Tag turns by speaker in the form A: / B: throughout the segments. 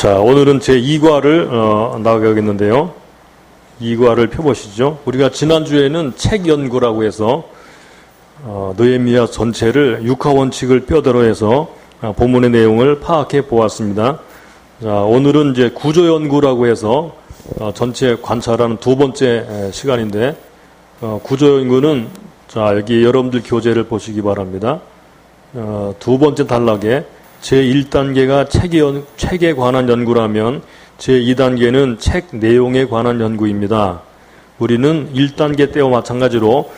A: 자, 오늘은 제 2과를 나가겠는데요. 2과를 펴보시죠. 우리가 지난주에는 책 연구라고 해서 느헤미야 전체를 6화 원칙을 뼈대로 해서 본문의 내용을 파악해 보았습니다. 자, 오늘은 이제 구조 연구라고 해서 전체 관찰하는 두 번째 시간인데, 구조 연구는 자, 여기 여러분들 교재를 보시기 바랍니다. 두 번째 단락에 제1단계가 책에 관한 연구라면 제2단계는 책 내용에 관한 연구입니다. 우리는 1단계 때와 마찬가지로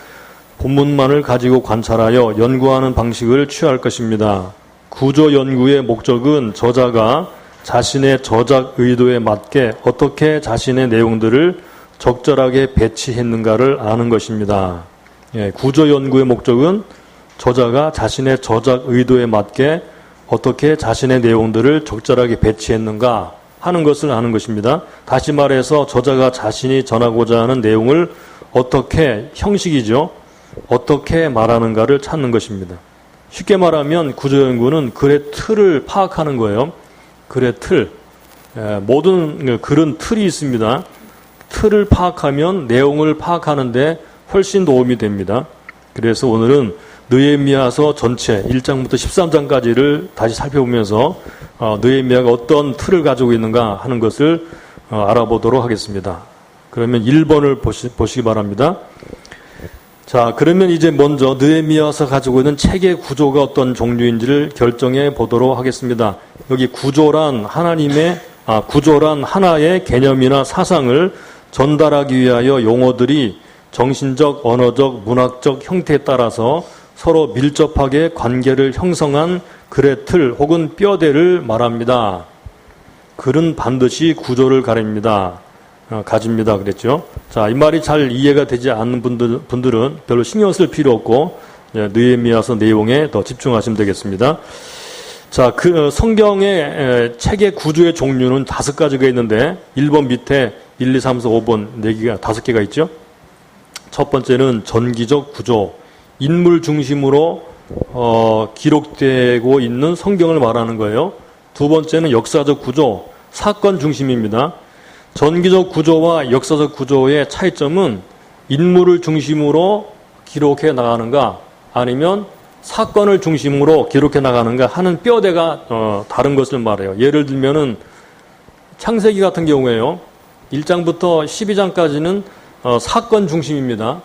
A: 본문만을 가지고 관찰하여 연구하는 방식을 취할 것입니다. 구조 연구의 목적은 저자가 자신의 저작 의도에 맞게 어떻게 자신의 내용들을 적절하게 배치했는가를 아는 것입니다. 구조 연구의 목적은 저자가 자신의 저작 의도에 맞게 어떻게 자신의 내용들을 적절하게 배치했는가 하는 것을 아는 것입니다. 다시 말해서 저자가 자신이 전하고자 하는 내용을 어떻게, 형식이죠, 어떻게 말하는가를 찾는 것입니다. 쉽게 말하면 구조연구는 글의 틀을 파악하는 거예요. 글의 틀. 모든 글은 틀이 있습니다. 틀을 파악하면 내용을 파악하는 데 훨씬 도움이 됩니다. 그래서 오늘은 느헤미야서 전체 1장부터 13장까지를 다시 살펴보면서 느헤미야가 어떤 틀을 가지고 있는가 하는 것을 알아보도록 하겠습니다. 그러면 1번을 보시기 바랍니다. 자, 그러면 이제 먼저 느헤미야서 가지고 있는 책의 구조가 어떤 종류인지를 결정해 보도록 하겠습니다. 여기 구조란 하나의 개념이나 사상을 전달하기 위하여 용어들이 정신적, 언어적, 문학적 형태에 따라서 서로 밀접하게 관계를 형성한 글의 틀 혹은 뼈대를 말합니다. 글은 반드시 구조를 가집니다. 그랬죠. 자, 이 말이 잘 이해가 되지 않는 분들은 별로 신경 쓸 필요 없고 느헤미야서 내용에 더 집중하시면 되겠습니다. 자, 그 성경의 책의 구조의 종류는 5가지가 있는데 1번 밑에 1, 2, 3, 4, 5번 4개가 5개가 있죠. 첫 번째는 전기적 구조. 인물 중심으로 기록되고 있는 성경을 말하는 거예요. 두 번째는 역사적 구조, 사건 중심입니다. 전기적 구조와 역사적 구조의 차이점은 인물을 중심으로 기록해 나가는가 아니면 사건을 중심으로 기록해 나가는가 하는 뼈대가 다른 것을 말해요. 예를 들면은 창세기 같은 경우에요. 1장부터 12장까지는 사건 중심입니다.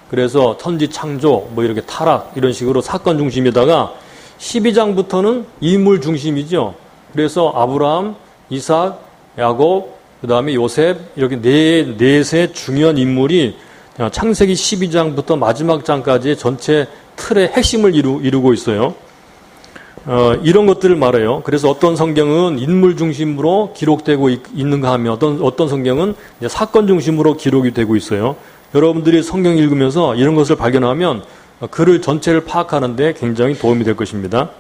A: 그래서 천지 창조, 이렇게 타락, 이런 식으로 사건 중심에다가 12장부터는 인물 중심이죠. 그래서 아브라함, 이삭, 야곱, 그 다음에 요셉, 이렇게 넷의 중요한 인물이 창세기 12장부터 마지막 장까지의 전체 틀의 핵심을 이루고 있어요. 이런 것들을 말해요. 그래서 어떤 성경은 인물 중심으로 기록되고 있는가 하면 어떤 성경은 이제 사건 중심으로 기록이 되고 있어요. 여러분들이 성경 읽으면서 이런 것을 발견하면 글을 전체를 파악하는 데 굉장히 도움이 될 것입니다.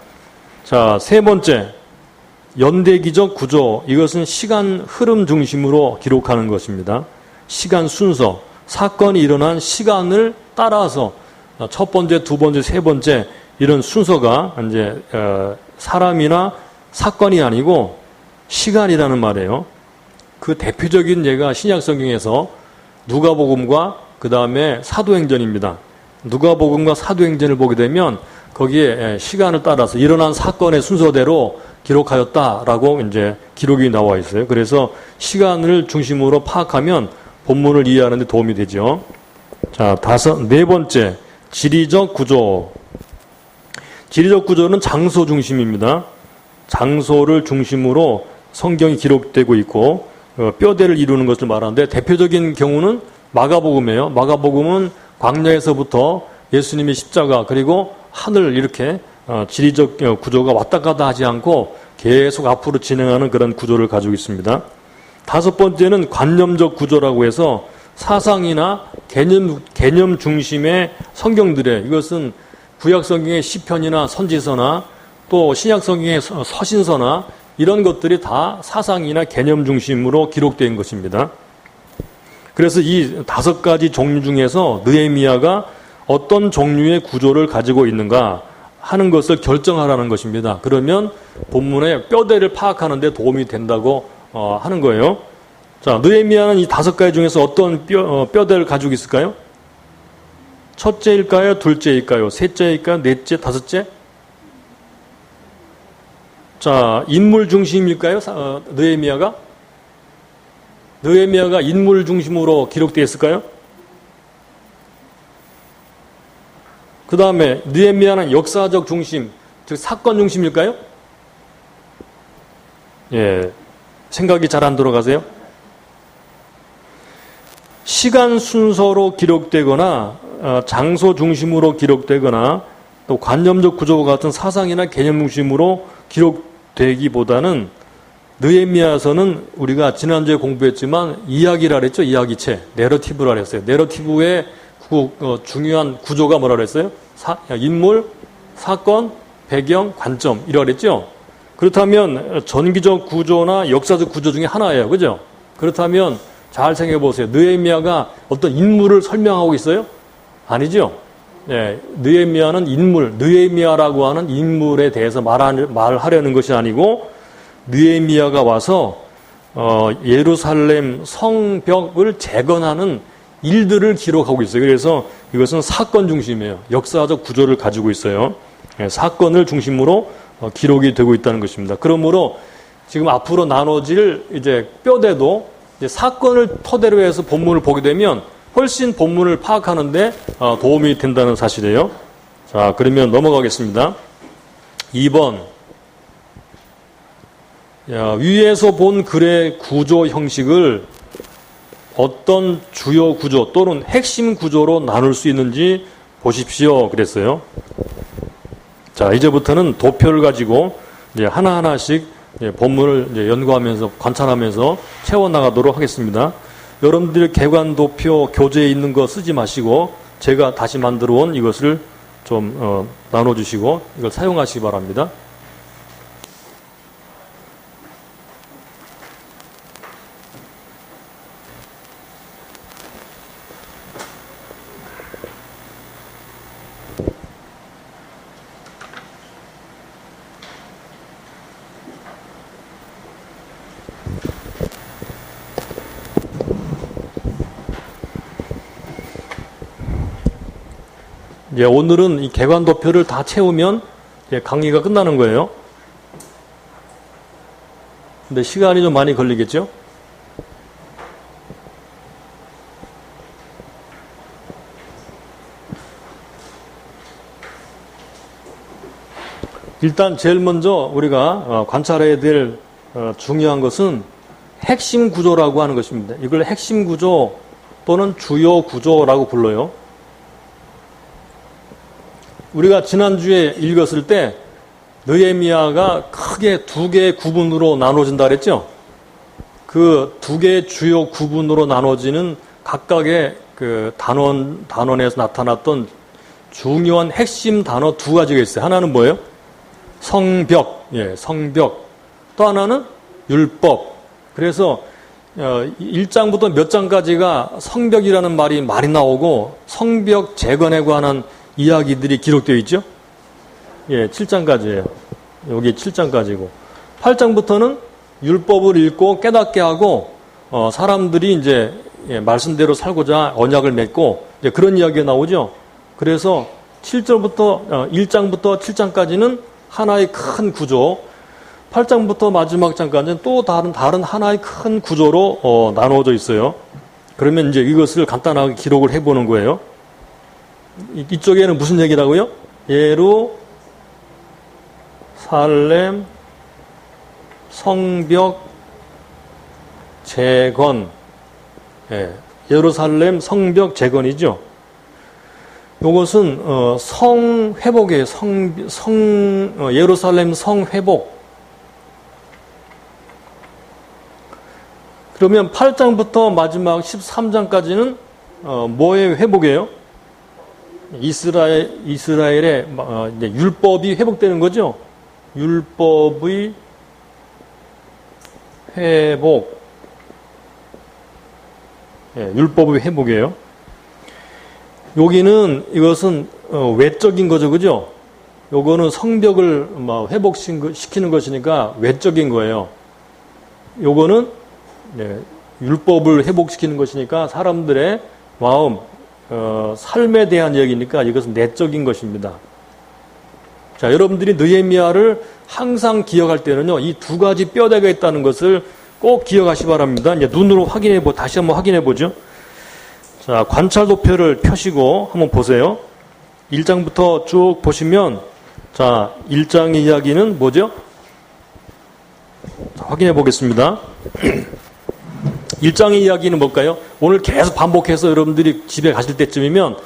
A: 자, 세 번째, 연대기적 구조. 이것은 시간 흐름 중심으로 기록하는 것입니다. 시간 순서, 사건이 일어난 시간을 따라서 첫 번째, 두 번째, 세 번째 이런 순서가 이제 사람이나 사건이 아니고 시간이라는 말이에요. 그 대표적인 예가 신약 성경에서 누가복음과 그 다음에 사도행전입니다. 누가복음과 사도행전을 보게 되면 거기에 시간을 따라서 일어난 사건의 순서대로 기록하였다라고 이제 기록이 나와 있어요. 그래서 시간을 중심으로 파악하면 본문을 이해하는 데 도움이 되죠. 자, 네 번째, 지리적 구조. 지리적 구조는 장소 중심입니다. 장소를 중심으로 성경이 기록되고 있고 뼈대를 이루는 것을 말하는데 대표적인 경우는 마가복음이에요. 마가복음은 광야에서부터 예수님의 십자가 그리고 하늘 이렇게 지리적 구조가 왔다 갔다 하지 않고 계속 앞으로 진행하는 그런 구조를 가지고 있습니다. 다섯 번째는 관념적 구조라고 해서 사상이나 개념 중심의 성경들의 이것은 구약 성경의 시편이나 선지서나 또 신약 성경의 서신서나 이런 것들이 다 사상이나 개념 중심으로 기록된 것입니다. 그래서 이 5가지 종류 중에서 느헤미야가 어떤 종류의 구조를 가지고 있는가 하는 것을 결정하라는 것입니다. 그러면 본문의 뼈대를 파악하는 데 도움이 된다고 하는 거예요. 자, 느헤미야는 이 5가지 중에서 어떤 뼈대를 가지고 있을까요? 첫째일까요? 둘째일까요? 셋째일까요? 넷째? 다섯째? 자, 인물 중심일까요? 느헤미야가? 느헤미야가 인물 중심으로 기록되어 있을까요? 그 다음에 느헤미야는 역사적 중심, 즉 사건 중심일까요? 예, 생각이 잘 안 들어가세요? 시간 순서로 기록되거나 장소 중심으로 기록되거나 또 관념적 구조와 같은 사상이나 개념 중심으로 기록되기보다는 느헤미야서는 우리가 지난주에 공부했지만 이야기라 그랬죠. 이야기체, 내러티브라 그랬어요. 내러티브의 중요한 구조가 뭐라 그랬어요? 인물, 사건, 배경, 관점 이라 그랬죠. 그렇다면 전기적 구조나 역사적 구조 중에 하나예요. 그죠? 그렇다면 잘 생각해 보세요. 느헤미야가 어떤 인물을 설명하고 있어요? 아니죠. 네, 느헤미야는 인물, 느헤미야라고 하는 인물에 대해서 말하려는 것이 아니고 느헤미야가 와서 예루살렘 성벽을 재건하는 일들을 기록하고 있어요. 그래서 이것은 사건 중심이에요. 역사적 구조를 가지고 있어요. 네, 사건을 중심으로 기록이 되고 있다는 것입니다. 그러므로 지금 앞으로 나눠질 이제 뼈대도 이제 사건을 토대로 해서 본문을 보게 되면 훨씬 본문을 파악하는데 도움이 된다는 사실이에요. 자, 그러면 넘어가겠습니다. 2번. 위에서 본 글의 구조 형식을 어떤 주요 구조 또는 핵심 구조로 나눌 수 있는지 보십시오. 그랬어요. 자, 이제부터는 도표를 가지고 이제 하나하나씩 본문을 이제 연구하면서 관찰하면서 채워나가도록 하겠습니다. 여러분들 개관도표 교재에 있는 거 쓰지 마시고 제가 다시 만들어 온 이것을 좀 나눠주시고 이걸 사용하시기 바랍니다. 이제 오늘은 이 개관도표를 다 채우면 이제 강의가 끝나는 거예요. 근데 시간이 좀 많이 걸리겠죠? 일단 제일 먼저 우리가 관찰해야 될 중요한 것은 핵심 구조라고 하는 것입니다. 이걸 핵심 구조 또는 주요 구조라고 불러요. 우리가 지난주에 읽었을 때 느헤미야가 크게 2개의 구분으로 나눠진다 그랬죠? 그 2개의 주요 구분으로 나눠지는 각각의 그 단원에서 나타났던 중요한 핵심 단어 2가지가 있어요. 하나는 뭐예요? 성벽, 성벽. 또 하나는 율법. 그래서 1장부터 몇 장까지가 성벽이라는 말이 많이 나오고 성벽 재건에 관한 이야기들이 기록되어 있죠? 7장까지예요. 여기 7장까지고. 8장부터는 율법을 읽고 깨닫게 하고 사람들이 이제 말씀대로 살고자 언약을 맺고 이제 그런 이야기가 나오죠. 그래서 7절부터 1장부터 7장까지는 하나의 큰 구조, 8장부터 마지막 장까지는 또 다른 하나의 큰 구조로 나누어져 있어요. 그러면 이제 이것을 간단하게 기록을 해보는 거예요. 이쪽에는 무슨 얘기라고요? 예루살렘 성벽 재건. 예루살렘 성벽 재건이죠. 이것은 성 회복이에요. 예루살렘 성 회복. 그러면 8장부터 마지막 13장까지는 뭐의 회복이에요? 이스라엘의 이제 율법이 회복되는 거죠. 율법의 회복. 율법의 회복이에요. 여기는 이것은 외적인 거죠, 그죠? 요거는 성벽을 회복시키는 것이니까 외적인 거예요. 요거는 율법을 회복시키는 것이니까 사람들의 마음, 삶에 대한 이야기니까 이것은 내적인 것입니다. 자, 여러분들이 느헤미야를 항상 기억할 때는요, 이 두 가지 뼈대가 있다는 것을 꼭 기억하시 바랍니다. 이제 눈으로 다시 한번 확인해 보죠. 자, 관찰도표를 펴시고 한번 보세요. 1장부터 쭉 보시면, 자, 1장의 이야기는 뭐죠? 자, 확인해 보겠습니다. 1장의 이야기는 뭘까요? 오늘 계속 반복해서 여러분들이 집에 가실 때쯤이면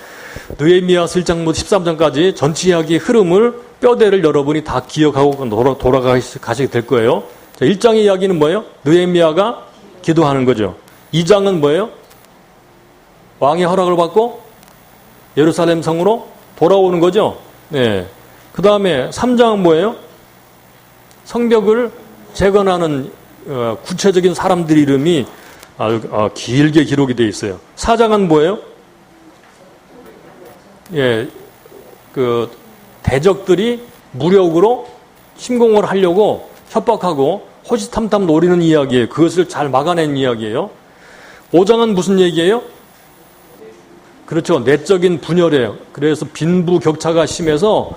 A: 느헤미야서 1장부터 13장까지 전체 이야기의 흐름을 뼈대를 여러분이 다 기억하고 돌아가시게 될 거예요. 자, 1장의 이야기는 뭐예요? 느헤미야가 기도하는 거죠. 2장은 뭐예요? 왕의 허락을 받고 예루살렘 성으로 돌아오는 거죠. 네. 그 다음에 3장은 뭐예요? 성벽을 재건하는 구체적인 사람들 이름이 길게 기록이 되어 있어요. 4장은 뭐예요? 예, 대적들이 무력으로 침공을 하려고 협박하고 호시탐탐 노리는 이야기예요. 그것을 잘 막아낸 이야기예요. 5장은 무슨 얘기예요? 그렇죠. 내적인 분열이에요. 그래서 빈부격차가 심해서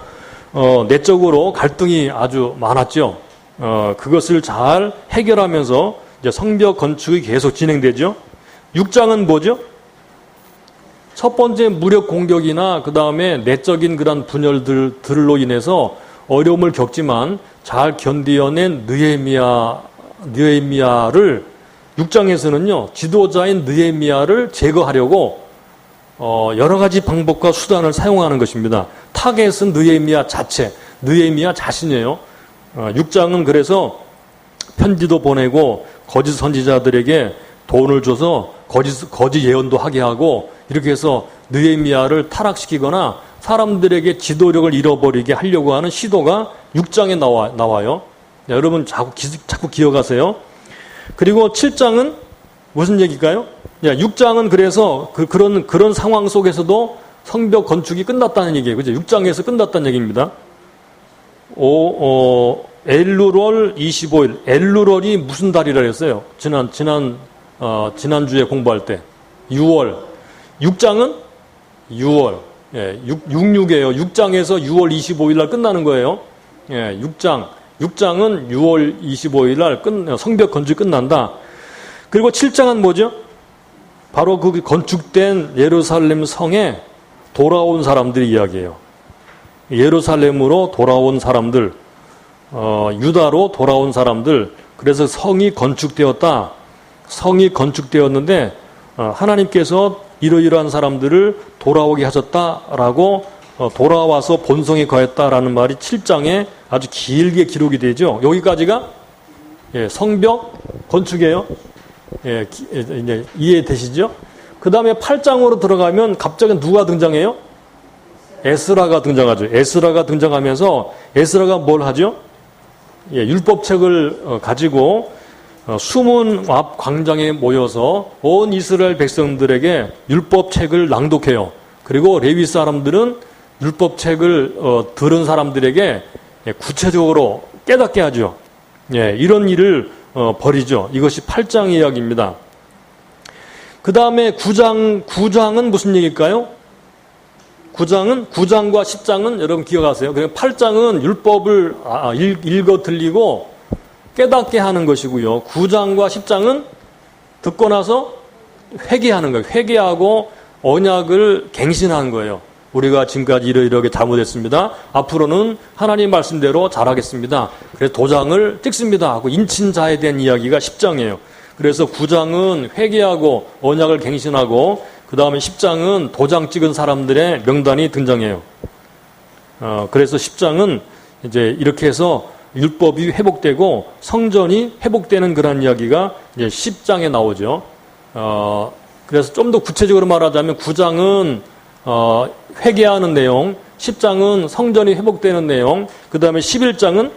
A: 내적으로 갈등이 아주 많았죠. 그것을 잘 해결하면서 이제 성벽 건축이 계속 진행되죠. 6장은 뭐죠? 첫 번째 무력 공격이나 그 다음에 내적인 그런 분열들로 인해서 어려움을 겪지만 잘 견디어낸 느헤미야를 6장에서는요, 지도자인 느헤미야를 제거하려고 여러 가지 방법과 수단을 사용하는 것입니다. 타겟은 느헤미야 자체, 느헤미야 자신이에요. 6장은 그래서 편지도 보내고 거짓 선지자들에게 돈을 줘서 거짓 예언도 하게 하고 이렇게 해서 느헤미야를 타락시키거나 사람들에게 지도력을 잃어버리게 하려고 하는 시도가 6장에 나와요. 여러분 자꾸 기억하세요. 그리고 7장은 무슨 얘기일까요? 6장은 그래서 그런 상황 속에서도 성벽 건축이 끝났다는 얘기예요. 그죠? 6장에서 끝났다는 얘기입니다. 엘루럴 25일. 엘루럴이 무슨 달이라 했어요? 지난주에 공부할 때. 6월. 6장은 6월. 예, 66이에요. 6장에서 6월 25일 날 끝나는 거예요. 예, 6장은 6월 25일 날 성벽 건축이 끝난다. 그리고 7장은 뭐죠? 바로 그 건축된 예루살렘 성에 돌아온 사람들의 이야기예요. 예루살렘으로 돌아온 사람들, 유다로 돌아온 사람들, 그래서 성이 건축되었다. 성이 건축되었는데 하나님께서 이러이러한 사람들을 돌아오게 하셨다라고 돌아와서 본성에 거했다라는 말이 7장에 아주 길게 기록이 되죠. 여기까지가 성벽 건축이에요. 이제 이해되시죠? 그 다음에 8장으로 들어가면 갑자기 누가 등장해요? 에스라가 등장하죠. 에스라가 등장하면서 에스라가 뭘 하죠? 율법책을 가지고 수문 앞 광장에 모여서 온 이스라엘 백성들에게 율법책을 낭독해요. 그리고 레위 사람들은 율법책을 들은 사람들에게 구체적으로 깨닫게 하죠. 이런 일을 벌이죠. 이것이 8장 이야기입니다. 그 다음에 9장은 무슨 얘기일까요? 9장과 10장은 여러분 기억하세요. 그리고 8장은 율법을 읽어 들리고 깨닫게 하는 것이고요. 9장과 10장은 듣고 나서 회개하는 거예요. 회개하고 언약을 갱신하는 거예요. 우리가 지금까지 이러이러하게 잘못했습니다. 앞으로는 하나님 말씀대로 잘하겠습니다. 그래서 도장을 찍습니다 하고 인친자에 대한 이야기가 10장이에요. 그래서 9장은 회개하고 언약을 갱신하고 그 다음에 10장은 도장 찍은 사람들의 명단이 등장해요. 그래서 10장은 이제 이렇게 해서 율법이 회복되고 성전이 회복되는 그런 이야기가 이제 10장에 나오죠. 그래서 좀 더 구체적으로 말하자면 9장은 회개하는 내용, 10장은 성전이 회복되는 내용, 그 다음에 11장은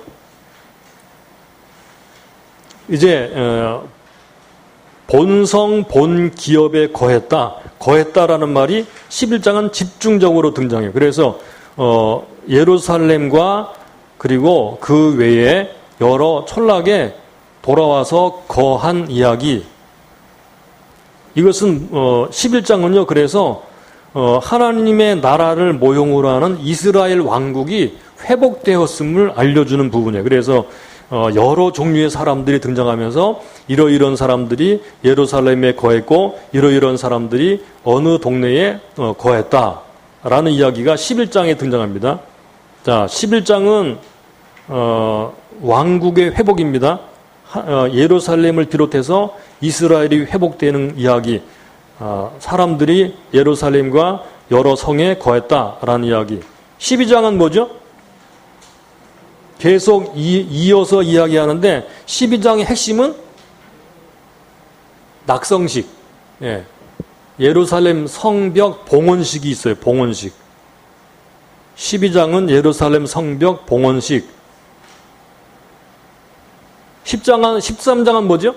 A: 이제 본성, 본 기업에 거했다라는 말이 11장은 집중적으로 등장해요. 그래서 예루살렘과 그리고 그 외에 여러 촌락에 돌아와서 거한 이야기. 이것은 11장은요. 그래서 하나님의 나라를 모형으로 하는 이스라엘 왕국이 회복되었음을 알려주는 부분이에요. 그래서 여러 종류의 사람들이 등장하면서 이러이러한 사람들이 예루살렘에 거했고 이러이러한 사람들이 어느 동네에 거했다라는 이야기가 11장에 등장합니다. 자, 11장은 왕국의 회복입니다. 예루살렘을 비롯해서 이스라엘이 회복되는 이야기, 사람들이 예루살렘과 여러 성에 거했다라는 이야기. 12장은 뭐죠? 계속 이어서 이야기하는데 12장의 핵심은 낙성식. 예. 예루살렘 성벽 봉헌식이 있어요. 봉헌식. 12장은 예루살렘 성벽 봉헌식. 13장은 뭐죠?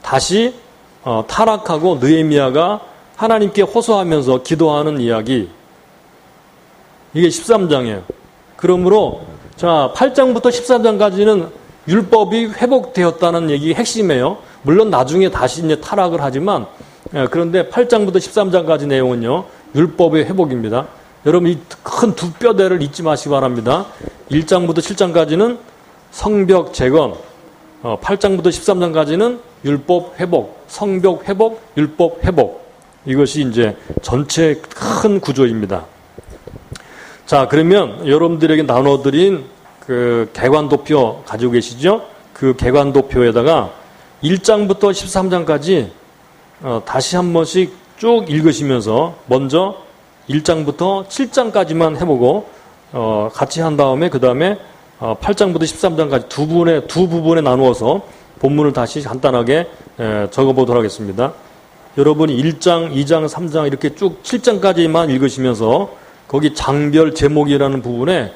A: 다시 타락하고 느헤미야가 하나님께 호소하면서 기도하는 이야기. 이게 13장이에요. 그러므로 자 8장부터 13장까지는 율법이 회복되었다는 얘기 핵심이에요. 물론 나중에 다시 이제 타락을 하지만 그런데 8장부터 13장까지 내용은요. 율법의 회복입니다. 여러분 이 큰 두 뼈대를 잊지 마시기 바랍니다. 1장부터 7장까지는 성벽 재건, 8장부터 13장까지는 율법 회복, 성벽 회복, 율법 회복. 이것이 이제 전체 큰 구조입니다. 자, 그러면 여러분들에게 나눠드린 그 개관도표 가지고 계시죠? 그 개관도표에다가 1장부터 13장까지 다시 한 번씩 쭉 읽으시면서 먼저 1장부터 7장까지만 해보고 같이 한 다음에 그 다음에 8장부터 13장까지 두 부분에 나누어서 본문을 다시 간단하게 적어보도록 하겠습니다. 여러분이 1장, 2장, 3장 이렇게 쭉 7장까지만 읽으시면서 거기 장별 제목이라는 부분에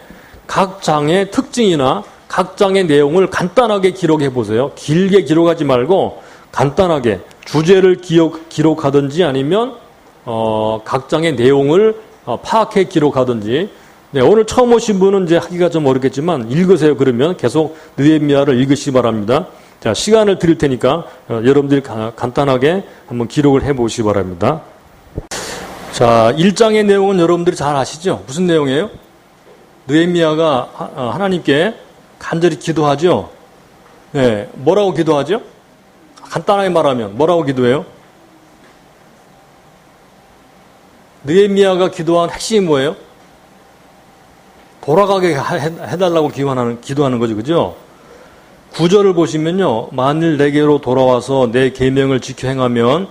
A: 각 장의 특징이나 각 장의 내용을 간단하게 기록해 보세요. 길게 기록하지 말고 간단하게 주제를 기록하든지 아니면 각 장의 내용을 파악해 기록하든지. 네, 오늘 처음 오신 분은 이제 하기가 좀 어렵겠지만 읽으세요. 그러면 계속 느헤미야를 읽으시기 바랍니다. 자, 시간을 드릴 테니까 여러분들이 간단하게 한번 기록을 해 보시기 바랍니다. 자, 1장의 내용은 여러분들이 잘 아시죠? 무슨 내용이에요? 느헤미야가 하나님께 간절히 기도하죠. 네, 뭐라고 기도하죠? 간단하게 말하면 뭐라고 기도해요? 느헤미야가 기도한 핵심이 뭐예요? 돌아가게 해달라고 기도하는 거죠. 그죠? 9절을 보시면요. 만일 내게로 돌아와서 내 계명을 지켜 행하면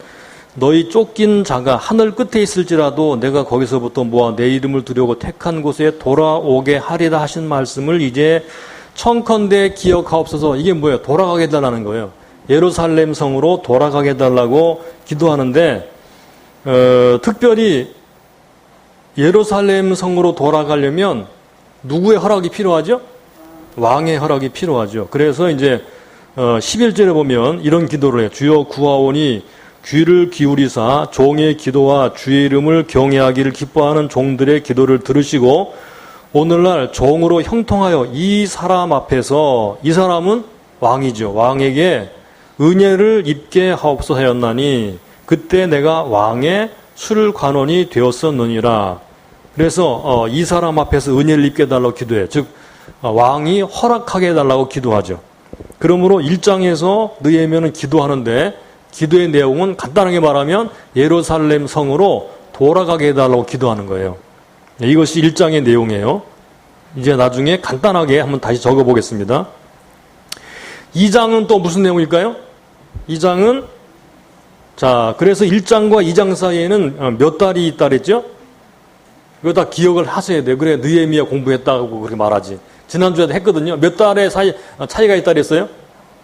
A: 너희 쫓긴 자가 하늘 끝에 있을지라도 내가 거기서부터 모아 내 이름을 두려고 택한 곳에 돌아오게 하리라 하신 말씀을 이제 청컨대 기억하옵소서. 이게 뭐예요? 돌아가게 해달라는 거예요. 예루살렘 성으로 돌아가게 해달라고 기도하는데 특별히 예루살렘 성으로 돌아가려면 누구의 허락이 필요하죠? 왕의 허락이 필요하죠. 그래서 이제 11절에 보면 이런 기도를 해요. 주여 구하오니 귀를 기울이사 종의 기도와 주의 이름을 경외하기를 기뻐하는 종들의 기도를 들으시고 오늘날 종으로 형통하여 이 사람 앞에서, 이 사람은 왕이죠. 왕에게 은혜를 입게 하옵소서 하였나니 그때 내가 왕의 술관원이 되었었느니라. 그래서 이 사람 앞에서 은혜를 입게 해달라고 기도해요. 즉 왕이 허락하게 해달라고 기도하죠. 그러므로 1장에서 느헤미야는 기도하는데 기도의 내용은 간단하게 말하면 예루살렘 성으로 돌아가게 해달라고 기도하는 거예요. 이것이 1장의 내용이에요. 이제 나중에 간단하게 한번 다시 적어보겠습니다. 2장은 또 무슨 내용일까요? 2장은 자, 그래서 1장과 2장 사이에는 몇 달이 있다 그랬죠? 이거 다 기억을 하셔야 돼요. 그래 느헤미야 공부했다고 그렇게 말하지. 지난주에도 했거든요. 몇 달의 차이가 있다 그랬어요?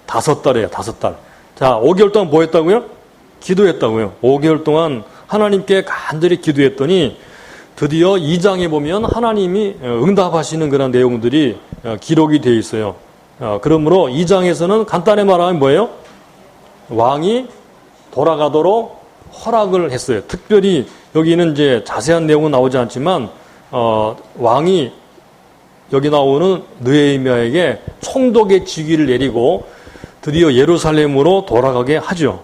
A: 5달이에요. 5달. 자, 5개월 동안 뭐 했다고요? 기도했다고요. 5개월 동안 하나님께 간절히 기도했더니 드디어 2장에 보면 하나님이 응답하시는 그런 내용들이 기록이 되어 있어요. 그러므로 2장에서는 간단히 말하면 뭐예요? 왕이 돌아가도록 허락을 했어요. 특별히 여기는 이제 자세한 내용은 나오지 않지만 왕이 여기 나오는 느헤미야에게 총독의 직위를 내리고 드디어 예루살렘으로 돌아가게 하죠.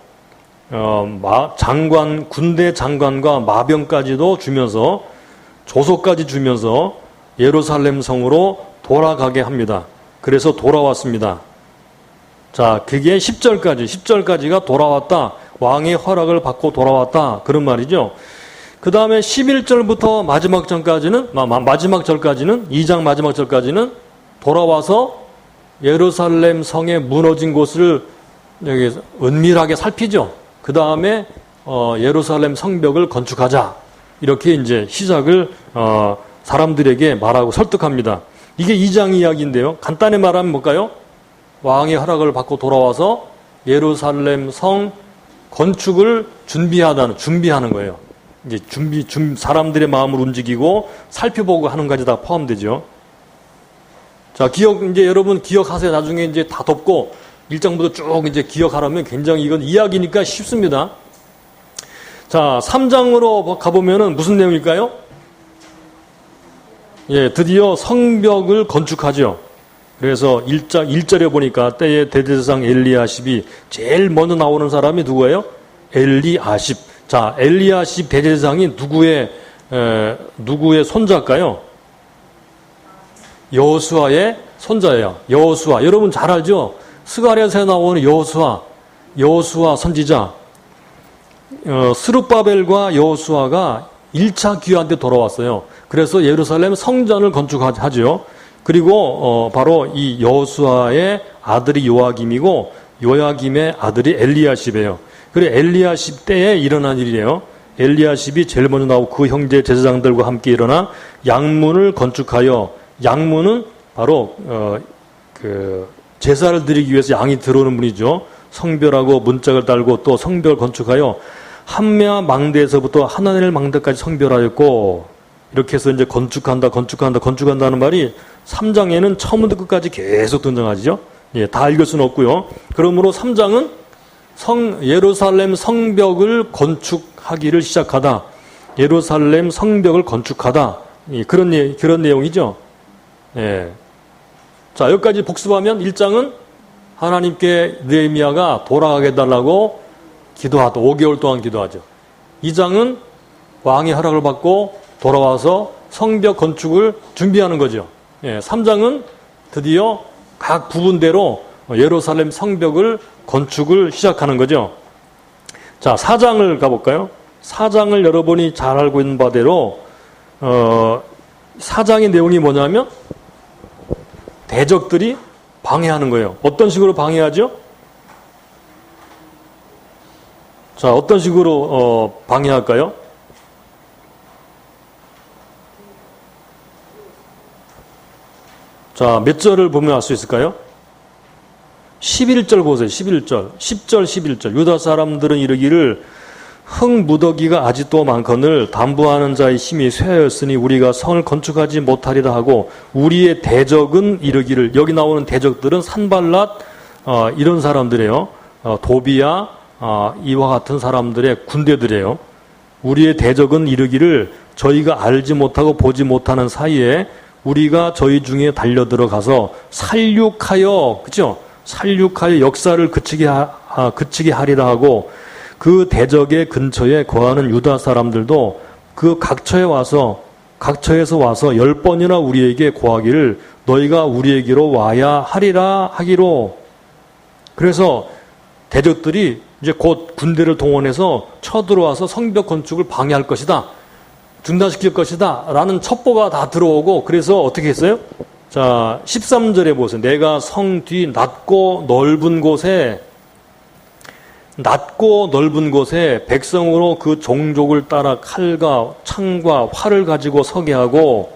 A: 군대 장관과 마병까지도 주면서 조소까지 주면서 예루살렘 성으로 돌아가게 합니다. 그래서 돌아왔습니다. 자, 그게 10절까지가 돌아왔다. 왕의 허락을 받고 돌아왔다. 그런 말이죠. 그 다음에 11절부터 마지막 절까지는 2장 마지막 절까지는 돌아와서 예루살렘 성의 무너진 곳을 여기 은밀하게 살피죠. 그 다음에 예루살렘 성벽을 건축하자. 이렇게 이제 시작을 사람들에게 말하고 설득합니다. 이게 2장 이야기인데요. 간단히 말하면 뭘까요? 왕의 허락을 받고 돌아와서 예루살렘 성 건축을 준비하는 거예요. 이제 사람들의 마음을 움직이고 살펴보고 하는 것까지 다 포함되죠. 자, 이제 여러분 기억하세요. 나중에 이제 다 덮고 1장부터 쭉 이제 기억하라면 굉장히 이건 이야기니까 쉽습니다. 자, 3장으로 가보면은 무슨 내용일까요? 예, 드디어 성벽을 건축하죠. 그래서 1절에 보니까 때에 대제사장 엘리야십이 제일 먼저 나오는 사람이 누구예요? 엘리야십. 자, 엘리야십 대제사장이 누구의 손자일까요? 여호수아의 손자예요. 여호수아. 여러분 잘 알죠? 스가랴서에 나오는 여호수아 선지자. 스룹바벨과 여호수아가 1차 귀환 때 돌아왔어요. 그래서 예루살렘 성전을 건축하죠. 그리고 바로 이 여호수아의 아들이 요아김이고 요아김의 아들이 엘리야십이에요. 그리고 엘리야십 때에 일어난 일이에요. 엘리야십이 제일 먼저 나오고 그 형제 제사장들과 함께 일어나 양문을 건축하여, 양문은 바로 그 제사를 드리기 위해서 양이 들어오는 분이죠. 성별하고 문짝을 달고 또 성벽을 건축하여 한메아 망대에서부터 하나넬 망대까지 성별하였고, 이렇게 해서 이제 건축한다는 말이 3장에는 처음부터 끝까지 계속 등장하죠. 예, 다 읽을 수는 없고요. 그러므로 3장은 예루살렘 성벽을 건축하기를 시작하다. 예루살렘 성벽을 건축하다. 예, 그런 내용이죠. 예. 자, 여기까지 복습하면 1장은 하나님께 느헤미야가 돌아가게 해달라고 기도하다. 5개월 동안 기도하죠. 2장은 왕의 허락을 받고 돌아와서 성벽 건축을 준비하는 거죠. 예, 3장은 드디어 각 부분대로 예루살렘 성벽을 건축을 시작하는 거죠. 자, 4장을 가볼까요? 4장을 여러분이 잘 알고 있는 바대로 4장의 내용이 뭐냐면 대적들이 방해하는 거예요. 어떤 식으로 방해하죠? 자, 어떤 식으로 방해할까요? 자, 몇 절을 보면 알 수 있을까요? 11절 보세요. 11절. 10절, 11절. 유다 사람들은 이르기를 흙무더기가 아직도 많거늘 담보하는 자의 힘이 쇠하였으니 우리가 성을 건축하지 못하리라 하고, 우리의 대적은 이르기를, 여기 나오는 대적들은 산발랏 이런 사람들이에요. 도비야 이와 같은 사람들의 군대들이에요. 우리의 대적은 이르기를 저희가 알지 못하고 보지 못하는 사이에 우리가 저희 중에 달려들어가서 살육하여, 그죠? 살육하여 역사를 그치게 하리라 하고, 그 대적의 근처에 거하는 유다 사람들도 그 각처에서 와서 10번이나 우리에게 고하기를 너희가 우리에게로 와야 하리라 하기로. 그래서 대적들이 이제 곧 군대를 동원해서 쳐들어와서 성벽 건축을 방해할 것이다, 중단시킬 것이다 라는 첩보가 다 들어오고, 그래서 어떻게 했어요? 자, 13절에 보세요. 내가 성 뒤 낮고 넓은 곳에 백성으로 그 종족을 따라 칼과 창과 활을 가지고 서게 하고,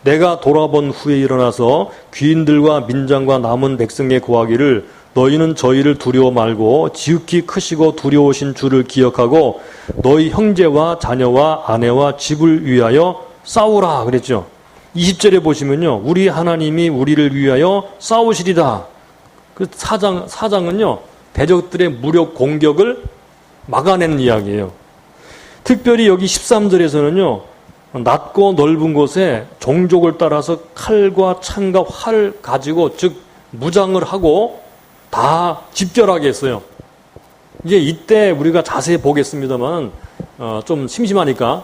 A: 내가 돌아본 후에 일어나서 귀인들과 민장과 남은 백성에 고하기를 너희는 저희를 두려워 말고 지극히 크시고 두려우신 주를 기억하고 너희 형제와 자녀와 아내와 집을 위하여 싸우라 그랬죠. 20절에 보시면요, 우리 하나님이 우리를 위하여 싸우시리다. 그 사장은요, 대적들의 무력 공격을 막아내는 이야기예요. 특별히 여기 13절에서는요, 낮고 넓은 곳에 종족을 따라서 칼과 창과 활 가지고, 즉 무장을 하고 다 집결하게 했어요. 이제 이때 우리가 자세히 보겠습니다만 좀 심심하니까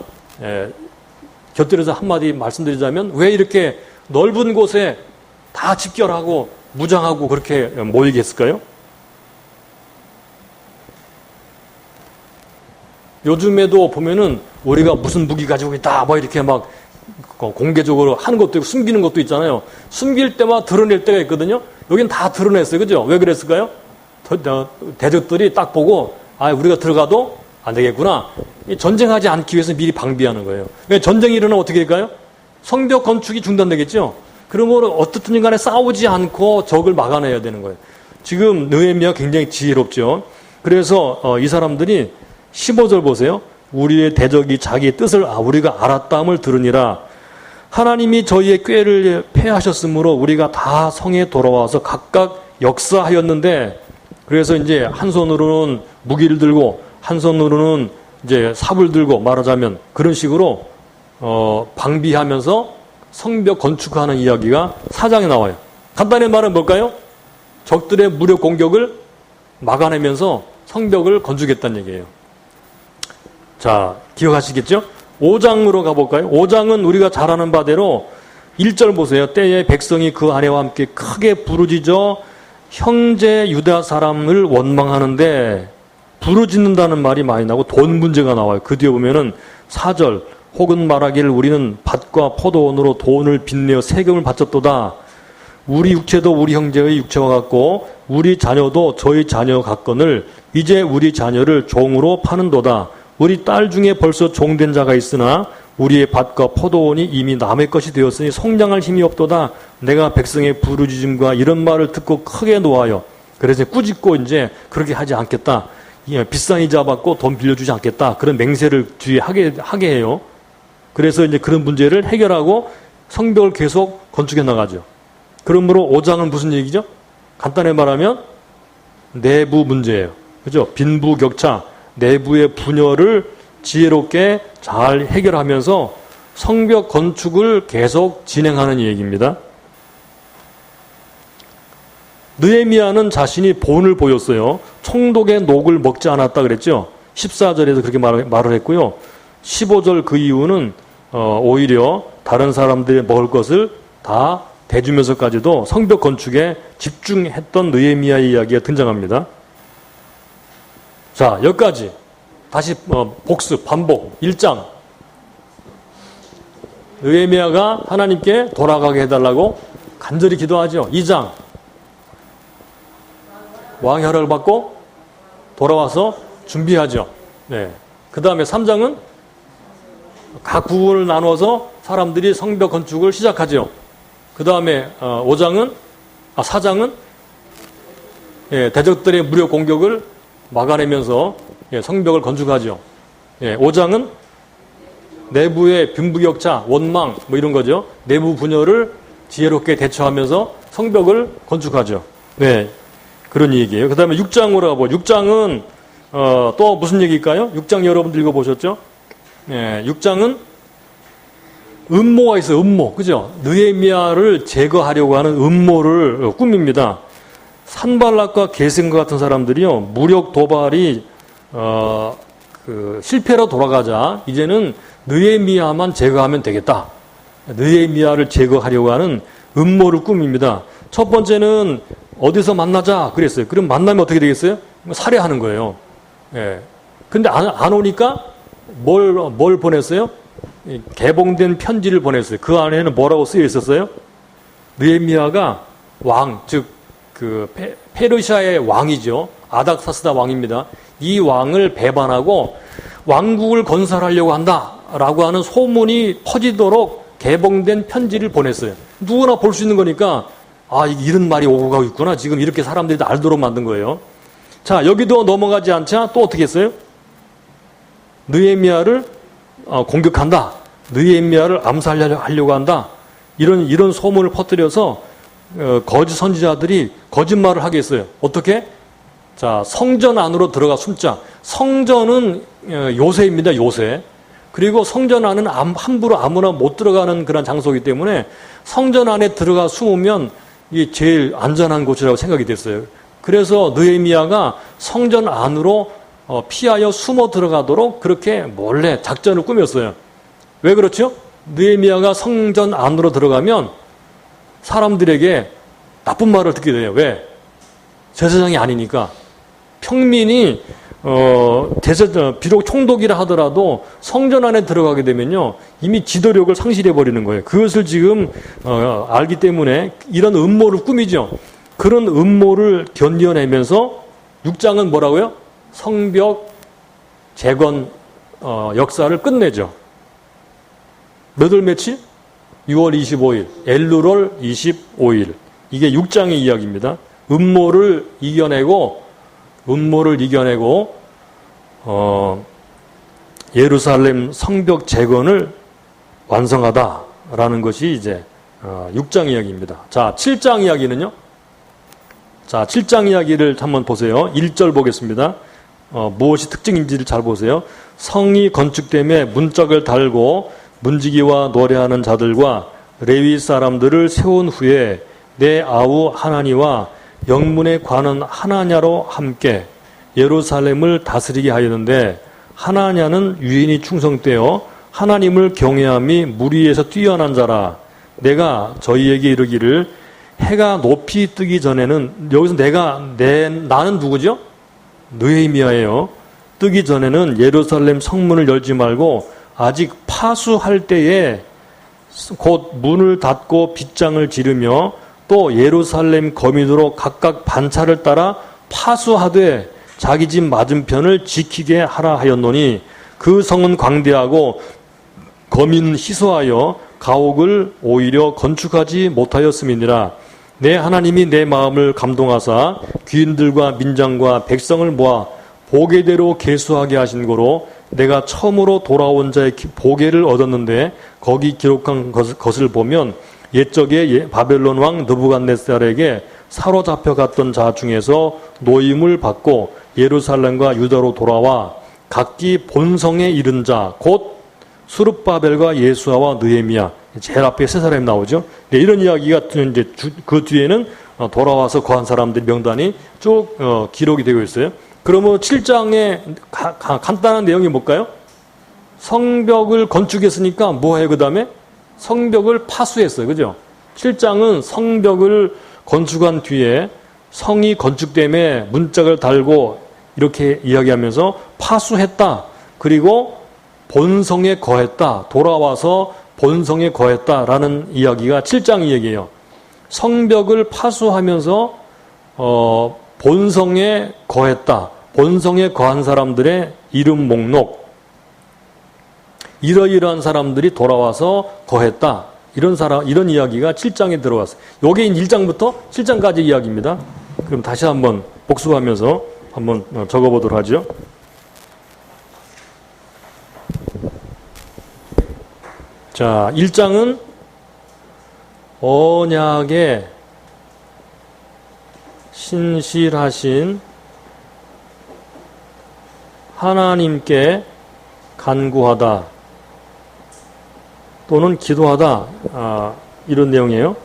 A: 곁들여서 한마디 말씀드리자면, 왜 이렇게 넓은 곳에 다 집결하고 무장하고 그렇게 모이게 했을까요? 요즘에도 보면은 우리가 무슨 무기 가지고 있다 뭐 이렇게 막 공개적으로 하는 것도 있고 숨기는 것도 있잖아요. 숨길 때마다 드러낼 때가 있거든요. 여긴 다 드러냈어요. 그죠? 왜 그랬을까요? 대적들이 딱 보고, 아, 우리가 들어가도 안 되겠구나. 전쟁하지 않기 위해서 미리 방비하는 거예요. 전쟁이 일어나면 어떻게 될까요? 성벽 건축이 중단되겠죠? 그러면 어떻든 간에 싸우지 않고 적을 막아내야 되는 거예요. 지금 느헤미야가 굉장히 지혜롭죠. 그래서 이 사람들이 15절 보세요. 우리의 대적이 자기의 뜻을 우리가 알았다함을 들으니라. 하나님이 저희의 꾀를 패하셨으므로 우리가 다 성에 돌아와서 각각 역사하였는데, 그래서 이제 한 손으로는 무기를 들고 한 손으로는 이제 삽을 들고, 말하자면 그런 식으로 방비하면서 성벽 건축하는 이야기가 4장에 나와요. 간단히 말하면 뭘까요? 적들의 무력 공격을 막아내면서 성벽을 건축했다는 얘기예요. 자, 기억하시겠죠? 5장으로 가볼까요? 5장은 우리가 잘 아는 바대로 1절 보세요. 때에 백성이 그 아내와 함께 크게 부르짖어 형제 유다 사람을 원망하는데, 부르짖는다는 말이 많이 나오고 돈 문제가 나와요. 그 뒤에 보면은 4절, 혹은 말하기를 우리는 밭과 포도원으로 돈을 빚내어 세금을 바쳤도다. 우리 육체도 우리 형제의 육체와 같고 우리 자녀도 저희 자녀 같거늘 이제 우리 자녀를 종으로 파는도다. 우리 딸 중에 벌써 종된 자가 있으나 우리의 밭과 포도원이 이미 남의 것이 되었으니 성장할 힘이 없도다. 내가 백성의 부르짖음과 이런 말을 듣고 크게 노하여, 그래서 꾸짖고 이제 그렇게 하지 않겠다. 비싼 이자 받고 돈 빌려주지 않겠다. 그런 맹세를 뒤에 하게 해요. 그래서 이제 그런 문제를 해결하고 성벽을 계속 건축해 나가죠. 그러므로 5장은 무슨 얘기죠? 간단히 말하면 내부 문제예요. 그죠? 빈부격차, 내부의 분열을 지혜롭게 잘 해결하면서 성벽 건축을 계속 진행하는 얘기입니다. 느헤미야는 자신이 본을 보였어요. 총독의 녹을 먹지 않았다 그랬죠. 14절에서 그렇게 말을 했고요. 15절 그 이유는 오히려 다른 사람들이 먹을 것을 다 대주면서까지도 성벽 건축에 집중했던 느헤미야의 이야기가 등장합니다. 자, 여기까지 다시 복습, 반복. 1장, 느헤미야가 하나님께 돌아가게 해달라고 간절히 기도하죠. 2장, 왕의 허락을 받고 돌아와서 준비하죠. 네. 그 다음에 3장은 각 부분을 나누어서 사람들이 성벽 건축을 시작하죠. 그 다음에 4장은 대적들의 무력 공격을 막아내면서 성벽을 건축하죠. 5장은 내부의 빈부격차, 원망 뭐 이런 거죠. 내부 분열을 지혜롭게 대처하면서 성벽을 건축하죠. 네, 그런 얘기예요. 그 다음에 6장으로 가보죠. 6장은 또 무슨 얘기일까요? 6장 여러분들 읽어보셨죠? 6장은 음모가 있어요. 음모. 그죠? 느헤미야를 제거하려고 하는 음모를 꾸밉니다. 산발락과 게셈과 같은 사람들이요, 무력 도발이 실패로 돌아가자 이제는 느헤미야만 제거하면 되겠다. 느헤미야를 제거하려고 하는 음모를 꾸밉니다. 첫 번째는 어디서 만나자 그랬어요. 그럼 만나면 어떻게 되겠어요? 살해하는 거예요. 근데 안 오니까 뭘 보냈어요? 개봉된 편지를 보냈어요. 그 안에는 뭐라고 쓰여 있었어요? 느헤미야가 왕, 즉 페르시아의 왕이죠. 아닥사스다 왕입니다. 이 왕을 배반하고 왕국을 건설하려고 한다라고 하는 소문이 퍼지도록 개봉된 편지를 보냈어요. 누구나 볼 수 있는 거니까 이런 말이 오고 가고 있구나. 지금 이렇게 사람들이 다 알도록 만든 거예요. 자, 여기도 넘어가지 않자 또 어떻게 했어요? 느헤미야를 공격한다. 느헤미야를 암살하려고 한다. 이런 소문을 퍼뜨려서 거짓 선지자들이 거짓말을 하게 했어요. 어떻게? 자, 성전 안으로 들어가 숨자. 성전은 요새입니다. 요새. 그리고 성전 안은 함부로 아무나 못 들어가는 그런 장소이기 때문에 성전 안에 들어가 숨으면 이게 제일 안전한 곳이라고 생각이 됐어요. 그래서 느헤미야가 성전 안으로 피하여 숨어 들어가도록 그렇게 몰래 작전을 꾸몄어요. 왜 그렇죠? 느헤미야가 성전 안으로 들어가면 사람들에게 나쁜 말을 듣게 돼요. 왜? 제사장이 아니니까. 평민이 비록 총독이라 하더라도 성전 안에 들어가게 되면요 이미 지도력을 상실해 버리는 거예요. 그것을 지금 알기 때문에 이런 음모를 꾸미죠. 그런 음모를 견뎌내면서 6장은 뭐라고요? 성벽 재건 역사를 끝내죠. 몇 월 며칠? 6월 25일, 엘루롤 25일. 이게 6장의 이야기입니다. 음모를 이겨내고 예루살렘 성벽 재건을 완성하다라는 것이 이제 6장 이야기입니다. 자, 7장 이야기는요? 자, 7장 이야기를 한번 보세요. 1절 보겠습니다. 무엇이 특징인지를 잘 보세요. 성이 건축됨에 문짝을 달고 문지기와 노래하는 자들과 레위 사람들을 세운 후에 내 아우 하나니와 영문에 관한 하나냐로 함께 예루살렘을 다스리게 하였는데 하나냐는 유인이 충성되어 하나님을 경외함이 무리에서 뛰어난 자라. 내가 저희에게 이르기를 해가 높이 뜨기 전에는, 여기서 나는 누구죠? 느헤미야예요. 뜨기 전에는 예루살렘 성문을 열지 말고 아직 파수할 때에 곧 문을 닫고 빗장을 지르며 또 예루살렘 거민으로 각각 반차를 따라 파수하되 자기 집 맞은편을 지키게 하라 하였노니 그 성은 광대하고 거민은 희소하여 가옥을 오히려 건축하지 못하였음이니라. 내 하나님이 내 마음을 감동하사 귀인들과 민장과 백성을 모아 보게대로 계수하게 하신 거로 내가 처음으로 돌아온 자의 보게를 얻었는데 거기 기록한 것을 보면 옛적에 바벨론 왕 느부갓네살에게 사로잡혀 갔던 자 중에서 노임을 받고 예루살렘과 유다로 돌아와 각기 본성에 이른 자 곧 수룹바벨과 예수아와 느헤미야, 제일 앞에 세 사람이 나오죠. 네, 이런 이야기가 이제 그 뒤에는 돌아와서 거한 사람들 명단이 쭉 기록이 되고 있어요. 그러면 7장의 간단한 내용이 뭘까요? 성벽을 건축했으니까 뭐 해요? 그 다음에 성벽을 파수했어요. 그죠? 7장은 성벽을 건축한 뒤에 성이 건축됨에 문짝을 달고 이렇게 이야기하면서 파수했다. 그리고 본성에 거했다. 돌아와서 본성에 거했다라는 이야기가 7장 이야기예요. 성벽을 파수하면서 본성에 거했다. 본성에 거한 사람들의 이름 목록, 이러이러한 사람들이 돌아와서 거했다. 이런 이야기가 7장에 들어왔어요. 요게 1장부터 7장까지 이야기입니다. 그럼 다시 한번 복습하면서 한번 적어보도록 하죠. 자, 1장은 언약에 신실하신 하나님께 간구하다 또는 기도하다, 이런 내용이에요.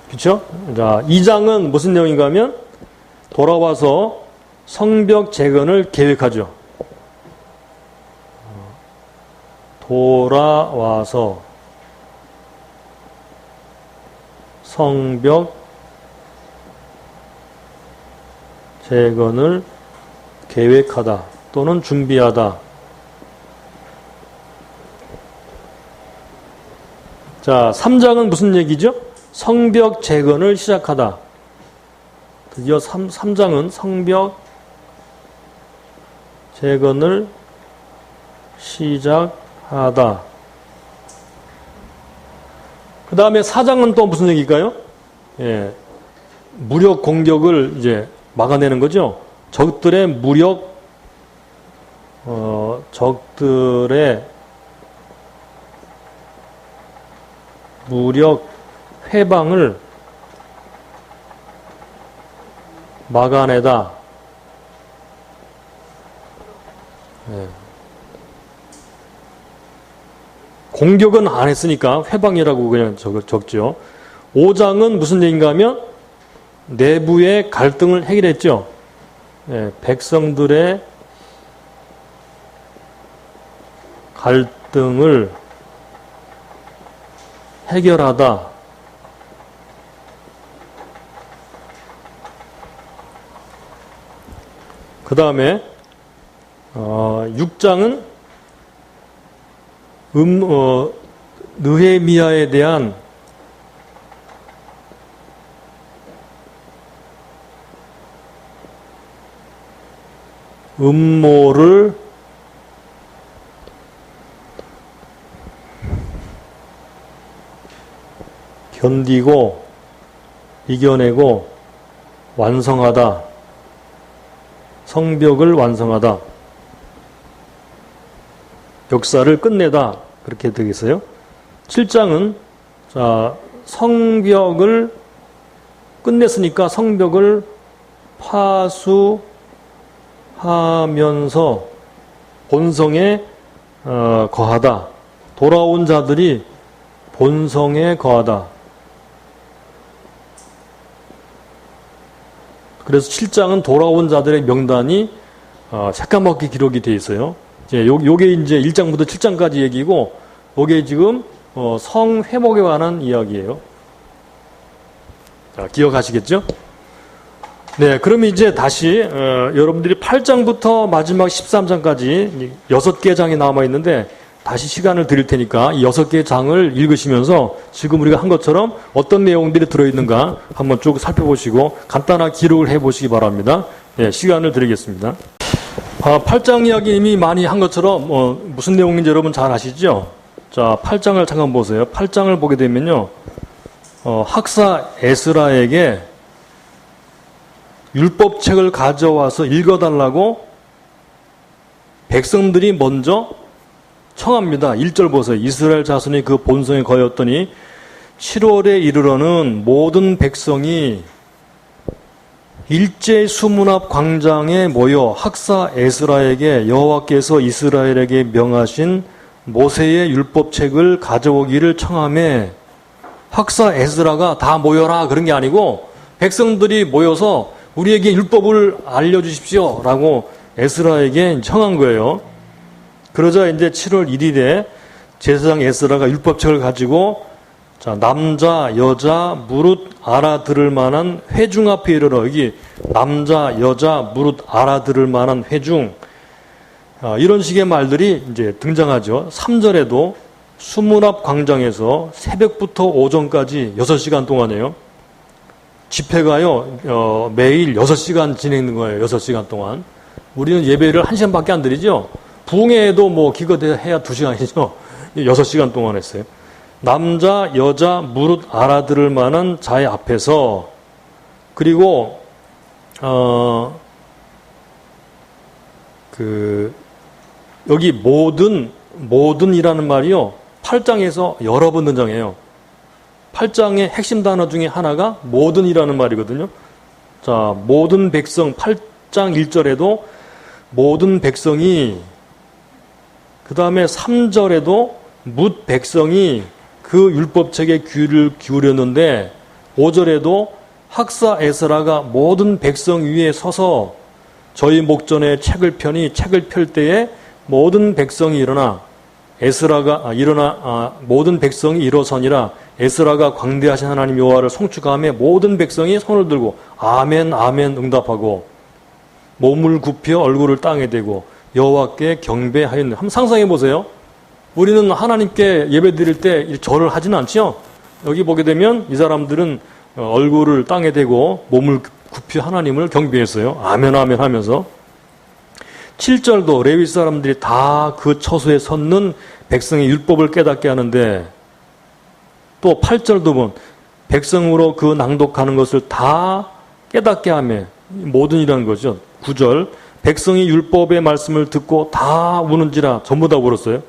A: 그렇죠? 자, 2장은 무슨 내용인가 하면 돌아와서 성벽 재건을 계획하죠. 돌아와서 성벽 재건을 계획하다 또는 준비하다. 자, 3장은 무슨 얘기죠? 성벽 재건을 시작하다. 드디어 3장은 성벽 재건을 시작하다. 그 다음에 4장은 또 무슨 얘기일까요? 예, 무력 공격을 이제 막아내는 거죠. 적들의 무력 회방을 막아내다. 예. 공격은 안 했으니까 회방이라고 그냥 적죠. 5장은 무슨 얘기인가 하면 내부의 갈등을 해결했죠. 예, 백성들의 갈등을 해결하다. 그 다음에 6장은 느헤미야에 대한 음모를 견디고 이겨내고 완성하다. 성벽을 완성하다. 역사를 끝내다. 그렇게 되겠어요. 7장은 자, 성벽을 끝냈으니까 성벽을 파수하면서 본성에 거하다. 돌아온 자들이 본성에 거하다. 그래서 7장은 돌아온 자들의 명단이 새까맣게 기록이 되어 있어요. 이제 요게 이제 1장부터 7장까지 얘기고, 요게 지금 성 회복에 관한 이야기예요. 자, 기억하시겠죠? 네, 그럼 이제 다시 여러분들이 8장부터 마지막 13장까지 6개 장이 남아 있는데 다시 시간을 드릴 테니까 이 6개 장을 읽으시면서 지금 우리가 한 것처럼 어떤 내용들이 들어있는가 한번 쭉 살펴보시고 간단한 기록을 해보시기 바랍니다. 네, 시간을 드리겠습니다. 8장 이야기 이미 많이 한 것처럼 무슨 내용인지 여러분 잘 아시죠? 자, 8장을 잠깐 보세요. 8장을 보게 되면요, 학사 에스라에게 율법책을 가져와서 읽어달라고 백성들이 먼저 청합니다. 1절 보세요. 이스라엘 자손이 그 본성에 거였더니 7월에 이르러는 모든 백성이 일제 수문 앞 광장에 모여 학사 에스라에게 여호와께서 이스라엘에게 명하신 모세의 율법책을 가져오기를 청하매, 학사 에스라가 다 모여라 그런 게 아니고 백성들이 모여서 우리에게 율법을 알려주십시오 라고 에스라에게 청한 거예요. 그러자 이제 7월 1일에 제사장 에스라가 율법책을 가지고 자, 남자, 여자, 무릇 알아들을 만한 회중 앞에 이르러, 여기 남자, 여자, 무릇 알아들을 만한 회중, 이런 식의 말들이 이제 등장하죠. 3절에도 수문 앞 광장에서 새벽부터 오전까지 6시간 동안이에요. 집회가요, 매일 6시간 진행된 거예요. 6시간 동안. 우리는 예배를 1시간밖에 안 드리죠. 부흥회에도 뭐 기껏해야 2시간이죠. 6시간 동안 했어요. 남자, 여자, 무릇 알아들을 만한 자의 앞에서, 그리고 여기 모든이라는 말이요, 8장에서 여러 번 등장해요. 8장의 핵심 단어 중에 하나가 모든이라는 말이거든요. 자, 모든 백성, 8장 1절에도 모든 백성이, 그 다음에 3절에도 뭇 백성이 그 율법책에 귀를 기울였는데, 5절에도 학사 에스라가 모든 백성 위에 서서 저희 목전에 책을 펴니 책을 펼 때에 모든 백성이 모든 백성이 일어서니라. 에스라가 광대하신 하나님 여호와를 송축하며 모든 백성이 손을 들고 아멘 아멘 응답하고 몸을 굽혀 얼굴을 땅에 대고 여호와께 경배하였네. 한번 상상해 보세요. 우리는 하나님께 예배 드릴 때 절을 하지는 않죠. 여기 보게 되면 이 사람들은 얼굴을 땅에 대고 몸을 굽혀 하나님을 경배했어요. 아멘 아멘 하면서. 7절도 레위 사람들이 다 그 처소에 섰는 백성의 율법을 깨닫게 하는데, 또 8절도 보면 백성으로 그 낭독하는 것을 다 깨닫게 하며, 모든이라는 거죠. 9절 백성이 율법의 말씀을 듣고 다 우는지라. 전부 다 울었어요.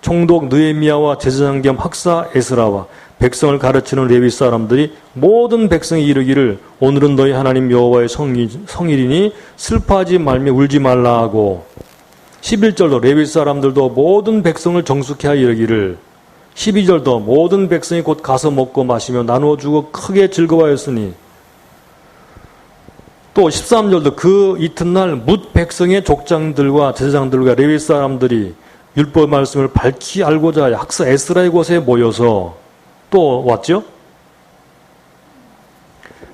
A: 총독 느헤미야와 제사장 겸 학사 에스라와 백성을 가르치는 레위 사람들이 모든 백성이 이르기를 오늘은 너희 하나님 여호와의 성일이니 슬퍼하지 말며 울지 말라 하고, 11절도 레위 사람들도 모든 백성을 정숙해 하여 이르기를 12절도 모든 백성이 곧 가서 먹고 마시며 나누어 주고 크게 즐거워하였으니 또 13절도 그 이튿날 뭇 백성의 족장들과 제사장들과 레위 사람들이 율법 말씀을 밝히 알고자 학사 에스라의 곳에 모여서 또 왔죠.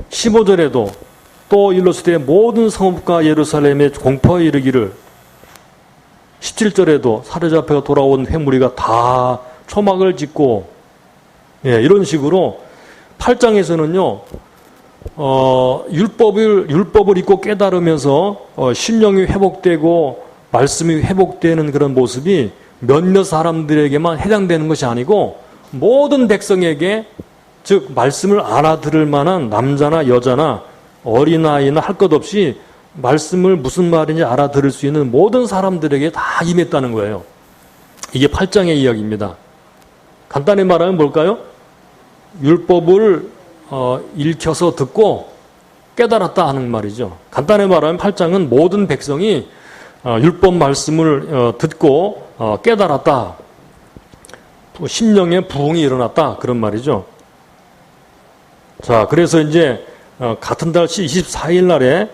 A: 15절에도 또 일러스되 모든 성읍과 예루살렘에 공포하여 이르기를 17절에도 사로잡혀 돌아온 회무리가 다 초막을 짓고 이런 식으로 8장에서는요 율법을 잊고 깨달으면서 신령이 회복되고 말씀이 회복되는 그런 모습이 몇몇 사람들에게만 해당되는 것이 아니고 모든 백성에게 즉 말씀을 알아들을 만한 남자나 여자나 어린아이나 할 것 없이 말씀을 무슨 말인지 알아들을 수 있는 모든 사람들에게 다 임했다는 거예요. 이게 8장의 이야기입니다. 간단히 말하면 뭘까요? 율법을 읽혀서 듣고 깨달았다 하는 말이죠. 간단히 말하면 8장은 모든 백성이 율법 말씀을 듣고 깨달았다. 심령의 부흥이 일어났다. 그런 말이죠. 자, 그래서 이제 같은 달 24일 날에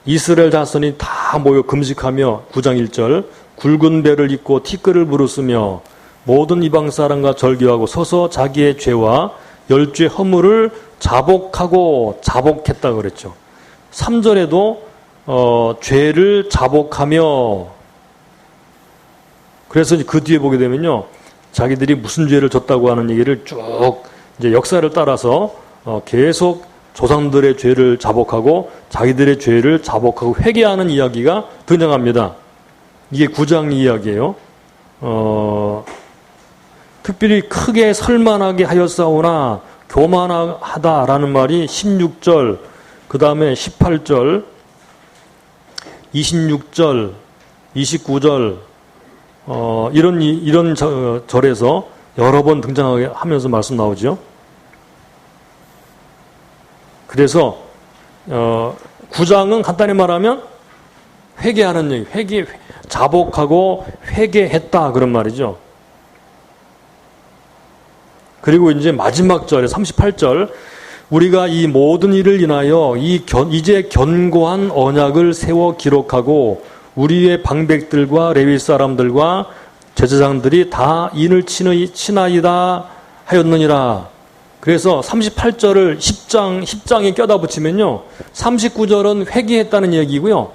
A: 이스라엘 자손이 다 모여 금식하며 9장 1절 굵은 배를 입고 티끌을 부르으며 모든 이방 사람과 절교하고 서서 자기의 죄와 열죄 허물을 자복했다 그랬죠. 3절에도 죄를 자복하며 그래서 그 뒤에 보게 되면요. 자기들이 무슨 죄를 졌다고 하는 얘기를 쭉 이제 역사를 따라서 계속 조상들의 죄를 자복하고 자기들의 죄를 자복하고 회개하는 이야기가 등장합니다. 이게 9장 이야기예요. 특별히 크게 설만하게 하였사오나 교만하다라는 말이 16절, 그 다음에 18절, 26절, 29절 이런 절에서 여러 번 등장하게 하면서 말씀 나오죠. 그래서 9장은 간단히 말하면 회개하는 얘기, 자복하고 회개했다 그런 말이죠. 그리고 이제 마지막 절에 38절 우리가 이 모든 일을 인하여 이제 견고한 언약을 세워 기록하고 우리의 방백들과 레위 사람들과 제사장들이 다 인을 치나이다 하였느니라. 그래서 38절을 10장에 껴다 붙이면요. 39절은 회개했다는 얘기고요.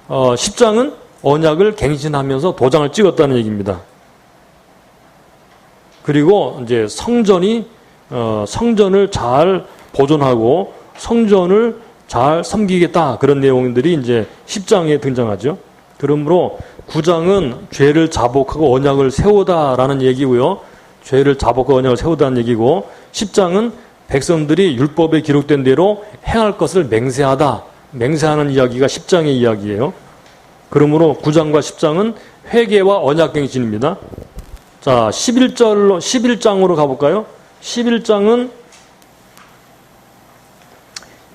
A: 10장은 언약을 갱신하면서 도장을 찍었다는 얘기입니다. 그리고 이제 성전을 잘 보존하고 성전을 잘 섬기겠다. 그런 내용들이 이제 10장에 등장하죠. 그러므로 9장은 죄를 자복하고 언약을 세우다라는 얘기고요. 죄를 자복하고 언약을 세우다는 얘기고 10장은 백성들이 율법에 기록된 대로 행할 것을 맹세하는 이야기가 10장의 이야기예요. 그러므로 9장과 10장은 회개와 언약갱신입니다. 자, 11장으로 가볼까요? 11장은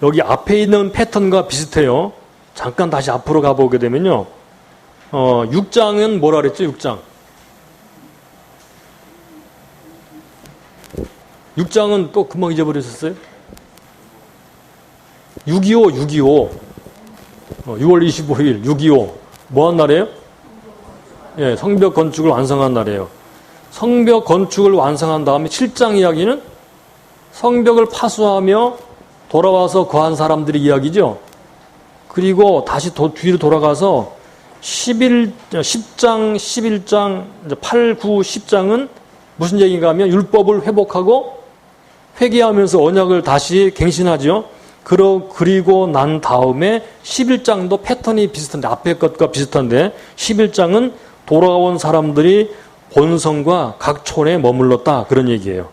A: 여기 앞에 있는 패턴과 비슷해요. 잠깐 다시 앞으로 가보게 되면요. 6장은 뭐라 그랬죠? 6장은 또 금방 잊어버리셨어요? 6.25. 6월 25일 6.25. 뭐 한 날이에요? 예, 성벽 건축을 완성한 날이에요. 성벽 건축을 완성한 다음에 7장 이야기는 성벽을 파수하며 돌아와서 거한 사람들의 이야기죠. 그리고 다시 뒤로 돌아가서 10장, 11장, 8, 9, 10장은 무슨 얘기인가 하면 율법을 회복하고 회개하면서 언약을 다시 갱신하죠. 그리고 난 다음에 11장도 패턴이 비슷한데 앞에 것과 비슷한데 11장은 돌아온 사람들이 본성과 각 촌에 머물렀다 그런 얘기예요.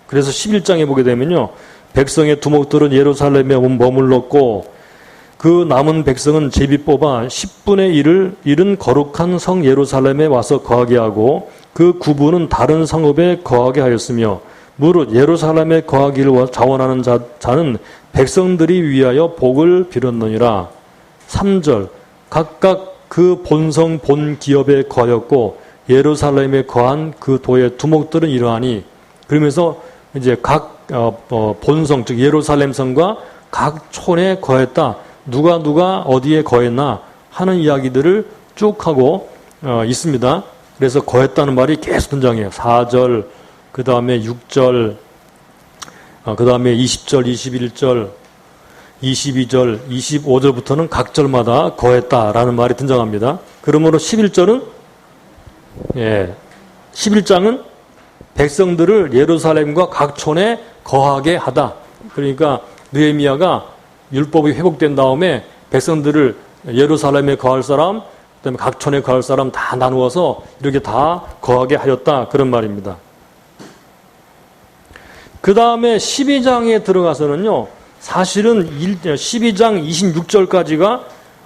A: 그래서 11장에 보게 되면요. 백성의 두목들은 예루살렘에 머물렀고 그 남은 백성은 제비 뽑아 10분의 1은 거룩한 성 예루살렘에 와서 거하게 하고 그 9분은 다른 성읍에 거하게 하였으며 무릇 예루살렘에 거하기를 자원하는 자는 백성들이 위하여 복을 빌었느니라. 3절 각각 그 본성 본 기업에 거하였고 예루살렘에 거한 그 도의 두목들은 이러하니, 그러면서 이제 각 본성 즉 예루살렘 성과 각 촌에 거했다. 누가 어디에 거했나 하는 이야기들을 쭉 하고 있습니다. 그래서 거했다는 말이 계속 등장해요. 4절, 그 다음에 6절, 그 다음에 20절, 21절, 22절, 25절부터는 각 절마다 거했다라는 말이 등장합니다. 그러므로 11절은 11장은 백성들을 예루살렘과 각 촌에 거하게 하다. 그러니까 느헤미야가 율법이 회복된 다음에 백성들을 예루살렘에 거할 사람, 그다음에 각 촌에 거할 사람 다 나누어서 이렇게 다 거하게 하였다. 그런 말입니다. 그 다음에 12장에 들어가서는요, 사실은 12장 26절까지가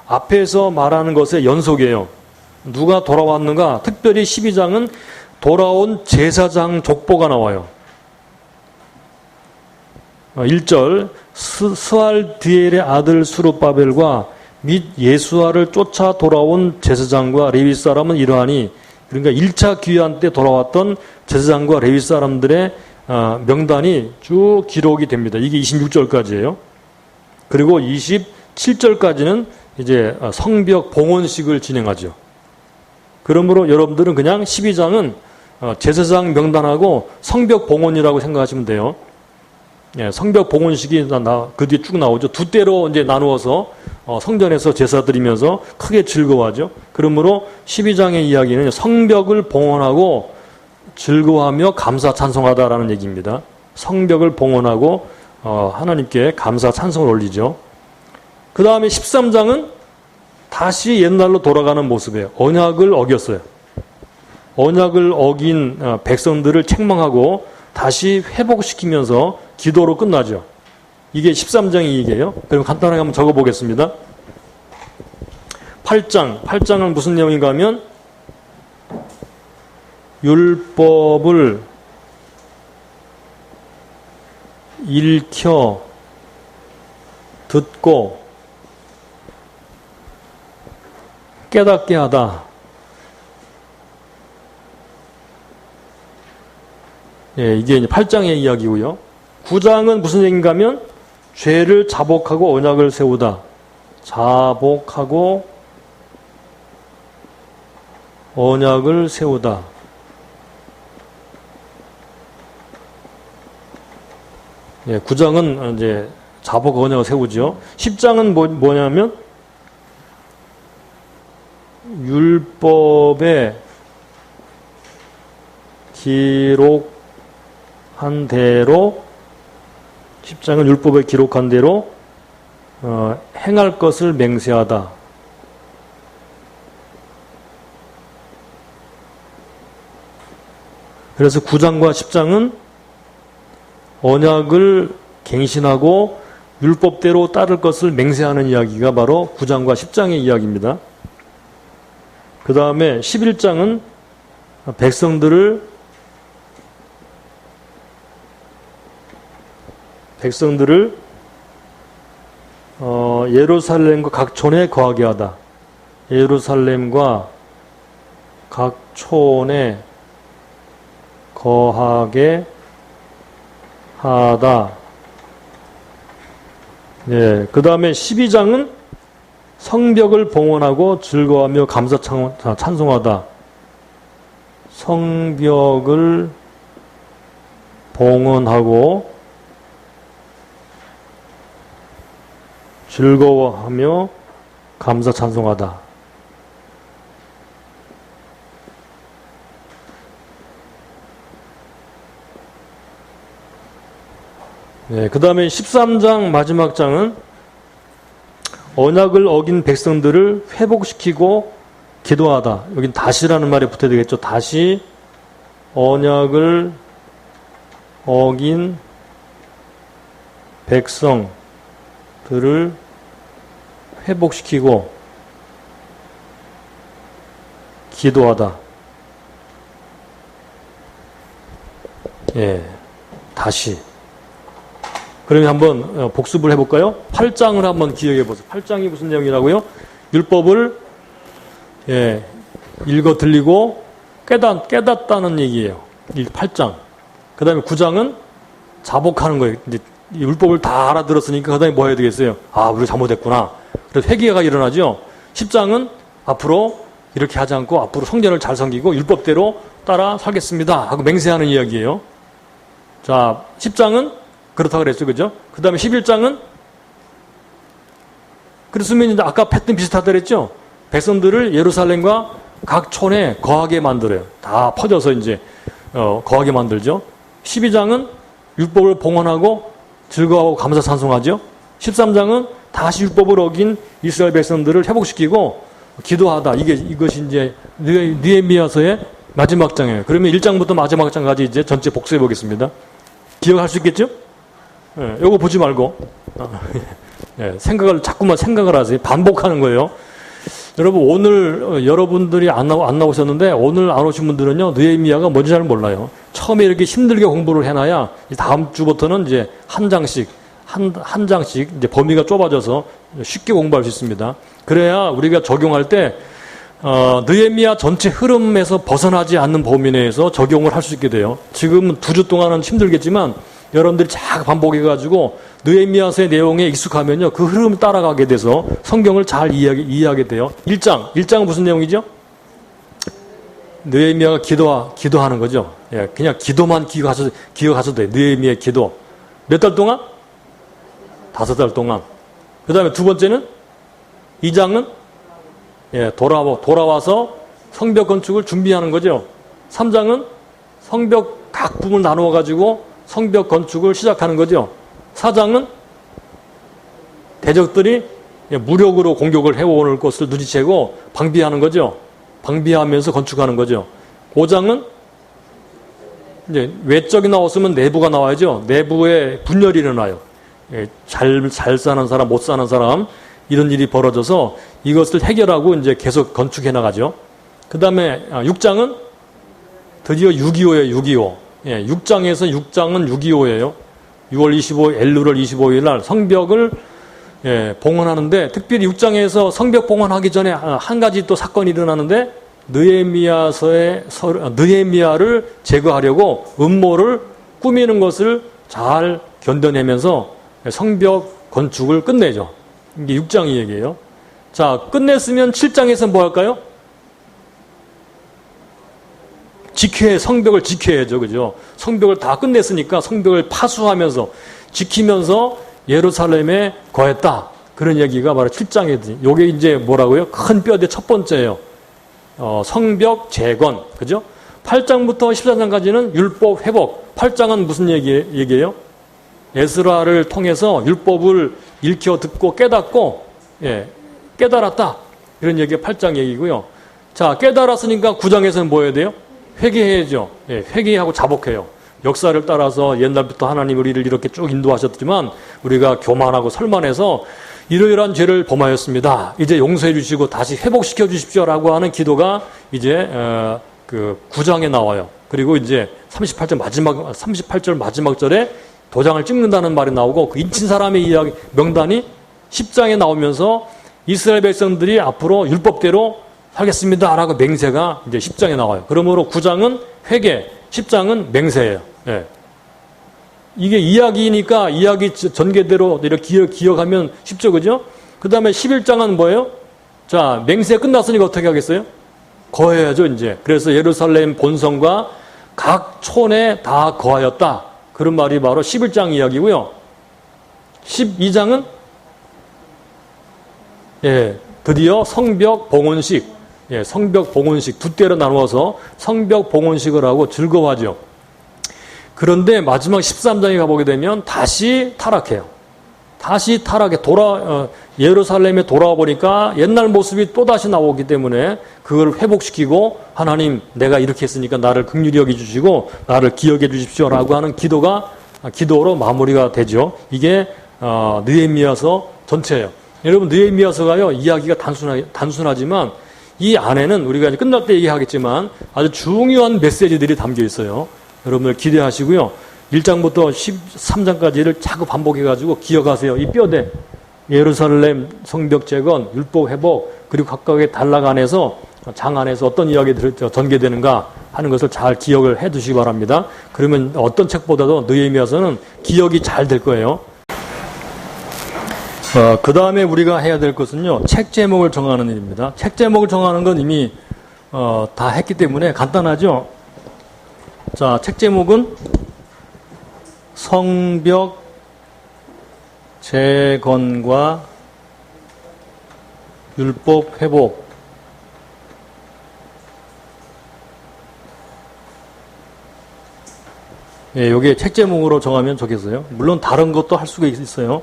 A: 앞에서 말하는 것의 연속이에요. 누가 돌아왔는가? 특별히 12장은 돌아온 제사장 족보가 나와요. 1절 스알디엘의 아들 수룹바벨과 및 예수아를 쫓아 돌아온 제사장과 레위 사람은 이러하니, 그러니까 1차 귀환 때 돌아왔던 제사장과 레위 사람들의 명단이 쭉 기록이 됩니다. 이게 26절까지예요. 그리고 27절까지는 이제 성벽 봉헌식을 진행하죠. 그러므로 여러분들은 그냥 12장은 제사장 명단하고 성벽 봉헌이라고 생각하시면 돼요. 성벽 봉헌식이 그 뒤에 쭉 나오죠. 두 때로 이제 나누어서 성전에서 제사 드리면서 크게 즐거워하죠. 그러므로 12장의 이야기는 성벽을 봉헌하고 즐거워하며 감사 찬송하다라는 얘기입니다. 성벽을 봉헌하고 하나님께 감사 찬송을 올리죠. 그 다음에 13장은 다시 옛날로 돌아가는 모습이에요. 언약을 어겼어요. 언약을 어긴 백성들을 책망하고 다시 회복시키면서 기도로 끝나죠. 이게 13장의 얘기예요. 그럼 간단하게 한번 적어보겠습니다. 8장은 무슨 내용인가 하면 율법을 읽혀 듣고 깨닫게 하다. 이게 이제 8장의 이야기고요. 9장은 무슨 얘기인가 하면 죄를 자복하고 언약을 세우다. 자복하고 언약을 세우다. 예, 9장은 이제 자복 언약을 세우죠. 10장은 뭐냐면 율법에 기록한 대로 10장은 율법에 기록한 대로 행할 것을 맹세하다. 그래서 9장과 10장은 언약을 갱신하고 율법대로 따를 것을 맹세하는 이야기가 바로 9장과 10장의 이야기입니다. 그 다음에 11장은 백성들을 예루살렘과 각 촌에 거하게 하다. 예루살렘과 각 촌에 거하게 하다. 예, 그 다음에 12장은 성벽을 봉헌하고 즐거워하며 감사 찬송하다. 성벽을 봉헌하고 즐거워하며 감사 찬송하다. 네, 그 다음에 13장 마지막 장은 언약을 어긴 백성들을 회복시키고 기도하다. 여긴 다시라는 말이 붙어야 되겠죠. 다시 언약을 어긴 백성들을 회복시키고 기도하다. 예, 다시. 그러면 한번 복습을 해볼까요? 8장을 한번 기억해 보세요. 8장이 무슨 내용이라고요? 율법을 예, 읽어 들리고 깨닫다는 얘기예요. 8장. 그 다음에 9장은 자복하는 거예요. 이제 율법을 다 알아들었으니까 그 다음에 뭐 해야 되겠어요? 아, 우리가 잘못했구나. 그래서 회개가 일어나죠. 10장은 앞으로 이렇게 하지 않고 앞으로 성전을 잘 섬기고 율법대로 따라 살겠습니다 하고 맹세하는 이야기예요. 자, 10장은 그렇다고 그랬죠. 그죠? 그 다음에 11장은 그랬으면 이제 아까 패턴 비슷하다 그랬죠. 백성들을 예루살렘과 각 촌에 거하게 만들어요. 다 퍼져서 이제 거하게 만들죠. 12장은 율법을 봉헌하고 즐거워하고 감사 찬송하죠. 13장은 다시 율법을 어긴 이스라엘 백성들을 회복시키고 기도하다. 이것이 이제 느헤미야서의 마지막 장이에요. 그러면 1장부터 마지막 장까지 이제 전체 복수해 보겠습니다. 기억할 수 있겠죠? 예, 요거 보지 말고 예, 자꾸만 생각을 하세요. 반복하는 거예요. 여러분 오늘 여러분들이 안 나오셨는데 오늘 안 오신 분들은요 느헤미야가 뭔지 잘 몰라요. 처음에 이렇게 힘들게 공부를 해놔야 다음 주부터는 이제 한 장씩 이제 범위가 좁아져서 쉽게 공부할 수 있습니다. 그래야 우리가 적용할 때 느헤미야 전체 흐름에서 벗어나지 않는 범위 내에서 적용을 할 수 있게 돼요. 지금 2주 동안은 힘들겠지만 여러분들이 자꾸 반복해가지고 느헤미야서의 내용에 익숙하면요 그 흐름을 따라가게 돼서 성경을 잘 이해하게 돼요. 1장은 무슨 내용이죠? 느헤미야가 기도하는 거죠. 예, 그냥 기도만 기억하셔도 돼요. 느헤미야의 기도. 몇 달 동안? 5달 동안. 그 다음에 두 번째는 2장은 예, 돌아와서 성벽 건축을 준비하는 거죠. 3장은 성벽 각 부분을 나누어 가지고 성벽 건축을 시작하는 거죠. 4장은 대적들이 무력으로 공격을 해오는 것을 눈치채고 방비하는 거죠. 방비하면서 건축하는 거죠. 5장은 이제 외적이 나왔으면 내부가 나와야죠. 내부에 분열이 일어나요. 잘 사는 사람, 못 사는 사람, 이런 일이 벌어져서 이것을 해결하고 이제 계속 건축해 나가죠. 그 다음에 6장은 드디어 6.25예요, 6.25. 예, 6장에서 6장은 6.25예요. 6월 25일, 엘루럴 25일 날 성벽을 봉헌하는데 특별히 6장에서 성벽 봉헌하기 전에 한 가지 또 사건이 일어나는데 느헤미야를 제거하려고 음모를 꾸미는 것을 잘 견뎌내면서 성벽 건축을 끝내죠. 이게 6장이 얘기예요. 자, 끝냈으면 7장에서 뭐 할까요? 성벽을 지켜야죠. 그죠? 성벽을 다 끝냈으니까 성벽을 파수하면서 지키면서 예루살렘에 거했다. 그런 얘기가 바로 7장에 요게 이제 뭐라고요? 큰 뼈대 첫 번째예요. 성벽 재건. 그죠? 8장부터 14장까지는 율법 회복. 8장은 무슨 얘기예요? 에스라를 통해서 율법을 읽혀 듣고 깨닫고 깨달았다. 이런 얘기가 8장 얘기고요. 자, 깨달았으니까 9장에서는 뭐 해야 돼요? 회개해야죠. 회개하고 자복해요. 역사를 따라서 옛날부터 하나님 우리를 이렇게 쭉 인도하셨지만 우리가 교만하고 설만해서 이러이러한 죄를 범하였습니다. 이제 용서해 주시고 다시 회복시켜 주십시오라고 하는 기도가 이제 그 9장에 나와요. 그리고 이제 38절 마지막 절에 도장을 찍는다는 말이 나오고 그 인친 사람의 이야기 명단이 10장에 나오면서 이스라엘 백성들이 앞으로 율법대로 하겠습니다라고 맹세가 이제 10장에 나와요. 그러므로 9장은 회개, 10장은 맹세예요. 예. 이게 이야기니까 이야기 전개대로 이렇게 기억하면 쉽죠, 그죠? 그 다음에 11장은 뭐예요? 자, 맹세 끝났으니까 어떻게 하겠어요? 거해야죠, 이제. 그래서 예루살렘 본성과 각 촌에 다 거하였다. 그런 말이 바로 11장 이야기고요. 12장은 드디어 성벽 봉헌식. 성벽 봉헌식 두 때로 나누어서 성벽 봉헌식을 하고 즐거워하죠. 그런데 마지막 13장에 가보게 되면 다시 타락해요. 다시 타락해 예루살렘에 돌아와 보니까 옛날 모습이 또다시 나오기 때문에 그걸 회복시키고 하나님 내가 이렇게 했으니까 나를 긍휼히 여겨주시고 나를 기억해 주십시오라고 하는 기도로 마무리가 되죠. 이게 느헤미야서 전체예요. 여러분 느헤미야서가요 이야기가 단순하지만 이 안에는 우리가 이제 끝날 때 얘기하겠지만 아주 중요한 메시지들이 담겨 있어요. 여러분들 기대하시고요. 1장부터 13장까지를 자꾸 반복해가지고 기억하세요. 이 뼈대 예루살렘 성벽 재건, 율법 회복 그리고 각각의 단락 안에서 장 안에서 어떤 이야기들이 전개되는가 하는 것을 잘 기억을 해 두시기 바랍니다. 그러면 어떤 책보다도 느헤미야서는 기억이 잘 될 거예요. 그 다음에 우리가 해야 될 것은요, 책 제목을 정하는 일입니다. 책 제목을 정하는 건 이미 다 했기 때문에 간단하죠. 자, 책 제목은 성벽 재건과 율법 회복. 예, 요게 책 제목으로 정하면 좋겠어요. 물론 다른 것도 할 수가 있어요.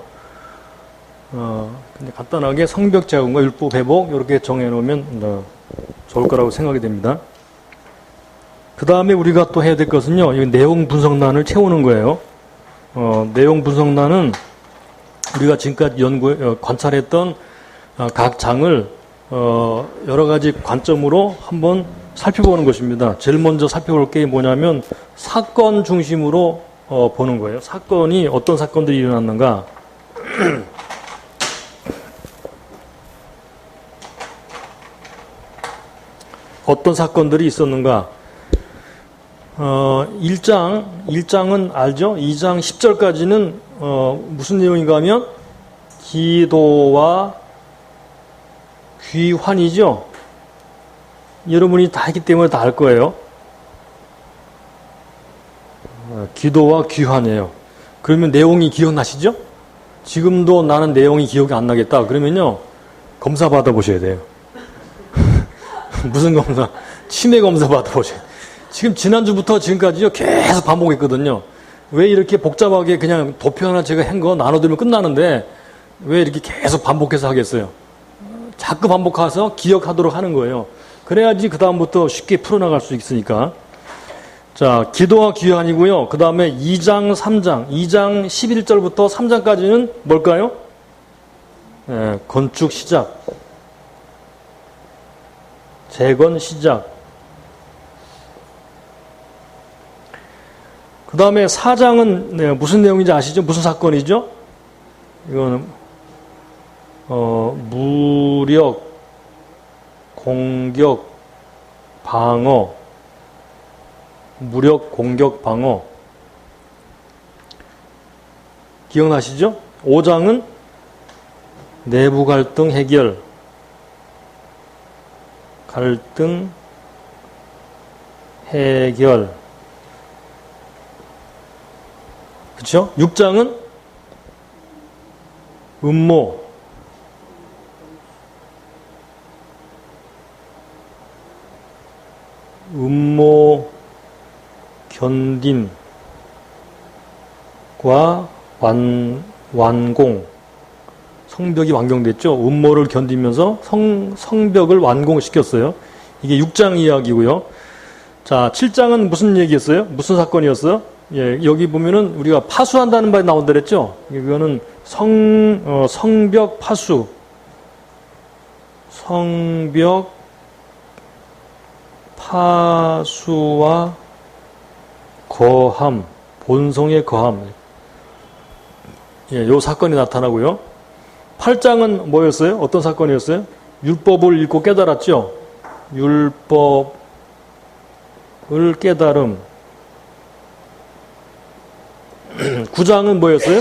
A: 근데 간단하게 성벽 재건과 율법 회복 이렇게 정해놓으면 좋을 거라고 생각이 됩니다. 그 다음에 우리가 또 해야 될 것은요, 이 내용 분석란을 채우는 거예요. 내용 분석란은 우리가 지금까지 관찰했던 각 장을 여러 가지 관점으로 한번 살펴보는 것입니다. 제일 먼저 살펴볼 게 뭐냐면 사건 중심으로 보는 거예요. 사건이 어떤 사건들이 일어났는가. 어떤 사건들이 있었는가. 1장은 알죠? 2장 10절까지는 무슨 내용인가 하면 기도와 귀환이죠. 여러분이 다 했기 때문에 다 알 거예요. 기도와 귀환이에요. 그러면 내용이 기억나시죠? 지금도 나는 내용이 기억이 안 나겠다. 그러면요, 검사 받아보셔야 돼요. 무슨 검사? 치매 검사 받아보셔야 돼요. 지금 지난주부터 지금까지요, 계속 반복했거든요. 왜 이렇게 복잡하게 그냥 도표 하나 제가 한 거 나눠드리면 끝나는데, 왜 이렇게 계속 반복해서 하겠어요? 자꾸 반복해서 기억하도록 하는 거예요. 그래야지 그 다음부터 쉽게 풀어나갈 수 있으니까. 자, 기도와 귀환이고요. 그 다음에 2장, 3장, 2장 11절부터 3장까지는 뭘까요? 건축 시작, 재건 시작. 그 다음에 4장은 무슨 내용인지 아시죠? 무슨 사건이죠? 이거는 무력, 공격, 방어. 무력, 공격, 방어. 기억나시죠? 5장은 내부 갈등 해결. 갈등 해결. 그렇죠? 6장은 음모. 음모 견딘과 완공. 성벽이 완공됐죠. 음모를 견디면서 성벽을 완공시켰어요. 이게 6장 이야기고요. 자, 7장은 무슨 얘기였어요? 무슨 사건이었어요? 예, 여기 보면은 우리가 파수한다는 말이 나온다 그랬죠? 이거는 성벽 파수. 성벽 파수와 거함, 본성의 거함. 예, 요 사건이 나타나고요. 8장은 뭐였어요? 어떤 사건이었어요? 율법을 읽고 깨달았죠? 율법을 깨달음. 9장은 뭐였어요?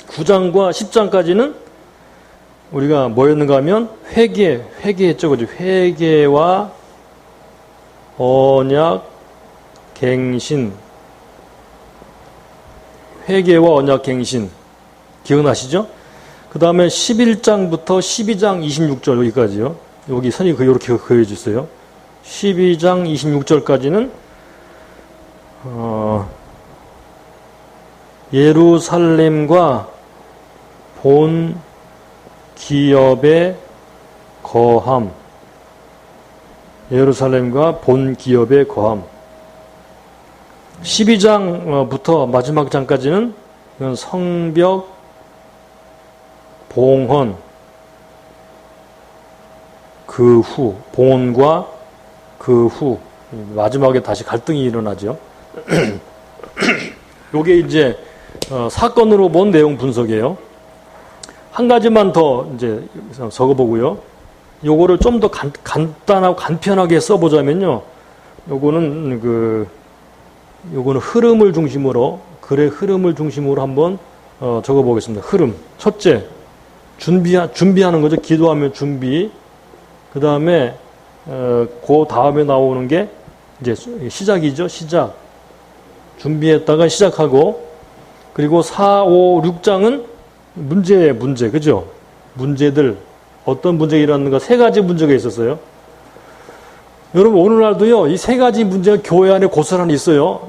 A: 9장과 10장까지는 우리가 뭐였는가 하면 회개했죠. 그죠? 회개와 언약, 갱신. 회개와 언약, 갱신. 기억나시죠? 그 다음에 11장부터 12장 26절 여기까지요. 여기 선이 이렇게 그려주세요. 12장 26절까지는 예루살렘과 본 기업의 거함. 예루살렘과 본 기업의 거함. 12장부터 마지막 장까지는 이건 성벽 봉헌. 그 후, 봉헌과 그 후. 마지막에 다시 갈등이 일어나죠. 요게 이제 사건으로 본 내용 분석이에요. 한 가지만 더 이제 적어보고요. 요거를 좀 더 간단하고 간편하게 써보자면요. 요거는 흐름을 중심으로, 글의 흐름을 중심으로 한번 적어보겠습니다. 흐름. 첫째, 준비하는 거죠. 기도하면 준비. 그 다음에 그 다음에 나오는 게 이제 시작이죠. 시작. 준비했다가 시작하고, 그리고 4, 5, 6장은 문제예요. 문제. 그죠? 문제들. 어떤 문제가 일어났는가? 세 가지 문제가 있었어요. 여러분, 오늘날도요, 이 세 가지 문제가 교회 안에 고스란히 있어요.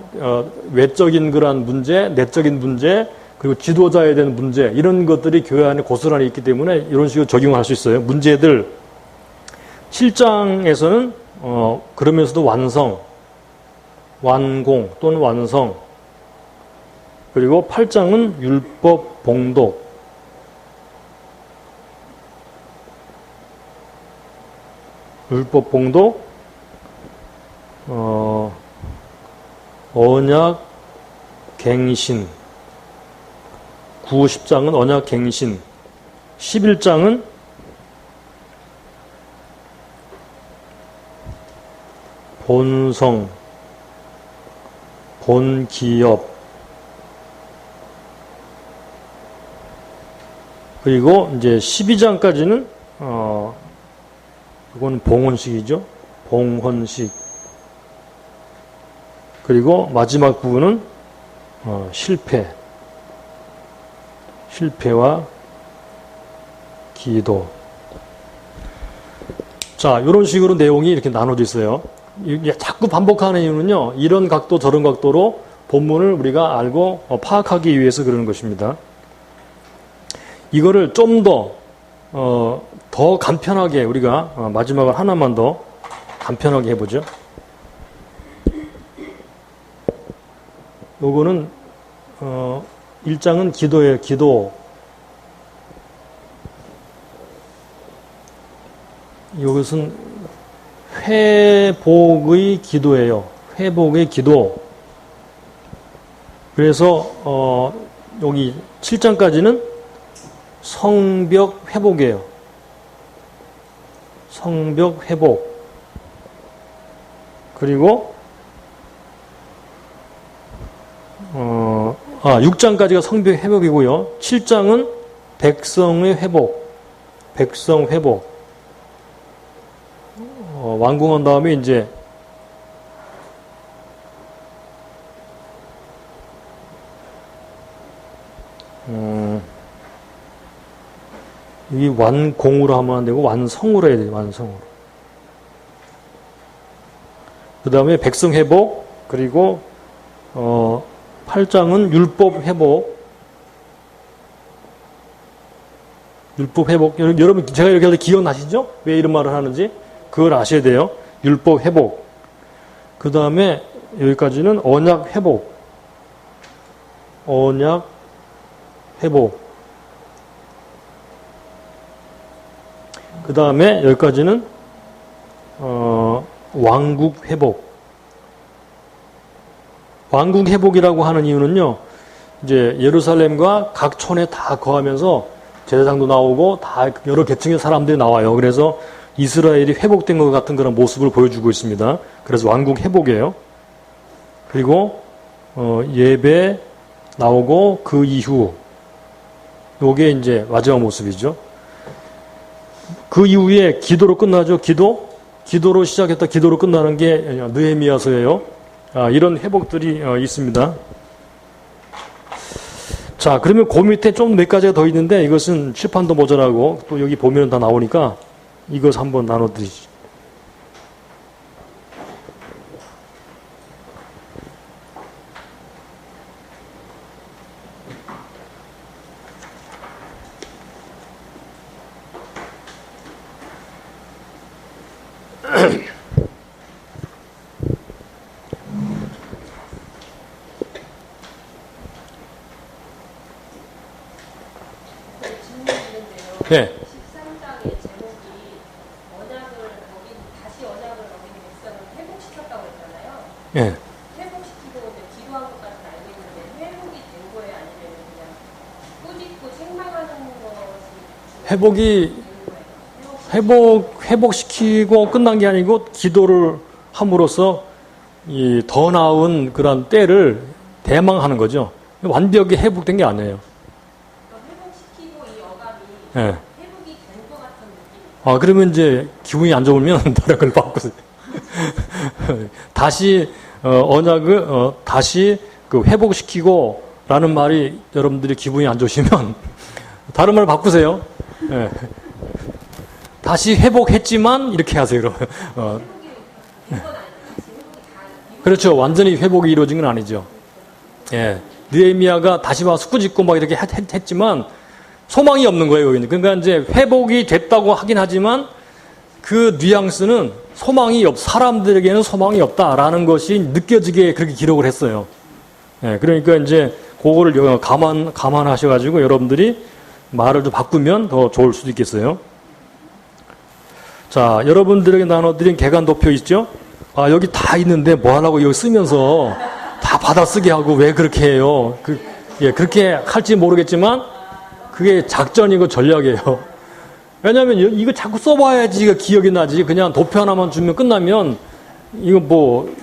A: 외적인 그러한 문제, 내적인 문제, 그리고 지도자에 대한 문제, 이런 것들이 교회 안에 고스란히 있기 때문에 이런 식으로 적용할 수 있어요. 문제들. 7장에서는, 그러면서도 완공 또는 완성. 그리고 8장은 율법 봉독. 율법 봉독, 언약 갱신. 9, 10장은 언약 갱신. 11장은 본성, 본기업. 그리고 이제 12장까지는 이건 봉헌식이죠. 봉헌식. 그리고 마지막 부분은 실패와 기도. 자, 이런 식으로 내용이 이렇게 나눠져 있어요. 이게 자꾸 반복하는 이유는요, 이런 각도 저런 각도로 본문을 우리가 알고 파악하기 위해서 그러는 것입니다. 이거를 좀 더 간편하게 우리가 마지막을 하나만 더 간편하게 해보죠. 요거는 1장은 기도예요. 기도. 이것은 회복의 기도예요. 회복의 기도. 그래서 여기 7장까지는 성벽 회복이에요. 성벽 회복. 그리고 6장까지가 성벽 회복이고요. 7장은 백성의 회복. 백성 회복. 완공한 다음에 이제 이 완공으로 하면 안 되고 완성으로 해야 돼요. 완성으로. 그 다음에 백성 회복. 그리고 8장은 율법 회복. 율법 회복. 여러분 제가 이렇게 해서 기억나시죠? 왜 이런 말을 하는지 그걸 아셔야 돼요. 율법 회복. 그 다음에 여기까지는 언약 회복. 언약 회복. 그 다음에 여기까지는 왕국 회복. 왕국 회복이라고 하는 이유는요, 이제 예루살렘과 각 촌에 다 거하면서 제사장도 나오고 다 여러 계층의 사람들이 나와요. 그래서 이스라엘이 회복된 것 같은 그런 모습을 보여주고 있습니다. 그래서 왕국 회복이에요. 그리고 예배 나오고 그 이후 요게 이제 마지막 모습이죠. 그 이후에 기도로 끝나죠. 기도로 시작했다 기도로 끝나는 게 느헤미야서예요. 이런 회복들이 있습니다. 자, 그러면 그 밑에 좀 몇 가지가 더 있는데 이것은 칠판도 모자라고 또 여기 보면 다 나오니까 이것 한번 나눠드리죠. 네.
B: 13장의 제목이 다시 언약을 어긴 백성을 회복시켰다고 했잖아요.
A: 네.
B: 회복시키고 기도한 것까지는 알고 있는데 회복이 된 거예요? 아니면 그냥 꾸짖고 책망하는 것이
A: 회복시키고 끝난 게 아니고 기도를 함으로써 이 더 나은 그런 때를 대망하는 거죠. 완벽히 회복된 게 아니에요.
B: 그러니까 회복시키고 이 어감이
A: 예.
B: 회복이 된 것 같은 느낌.
A: 그러면 이제 기분이 안 좋으면 다른 걸 바꾸세요. 다시, 언약을, 다시 그 회복시키고 라는 말이 여러분들이 기분이 안 좋으시면 다른 말 바꾸세요. 예. 다시 회복했지만 이렇게 하세요.
B: 회복이 된 건 아니지. 회복이 다
A: 그렇죠. 완전히 회복이 이루어진 건 아니죠. 예. 느헤미야가 다시 와서 꾸짖고 막 이렇게 했지만 소망이 없는 거예요. 여기는. 그러니까 이제 회복이 됐다고 하긴 하지만 그 뉘앙스는 사람들에게는 소망이 없다라는 것이 느껴지게 그렇게 기록을 했어요. 예. 그러니까 이제 그거를 감안하셔가지고 여러분들이 말을 좀 바꾸면 더 좋을 수도 있겠어요. 자, 여러분들에게 나눠드린 개관도표 있죠? 여기 다 있는데 뭐 하려고 여기 쓰면서 다 받아쓰게 하고 왜 그렇게 해요? 그렇게 할지 모르겠지만 그게 작전이고 전략이에요. 왜냐면 이거 자꾸 써봐야지 기억이 나지. 그냥 도표 하나만 주면 끝나면 이거 뭐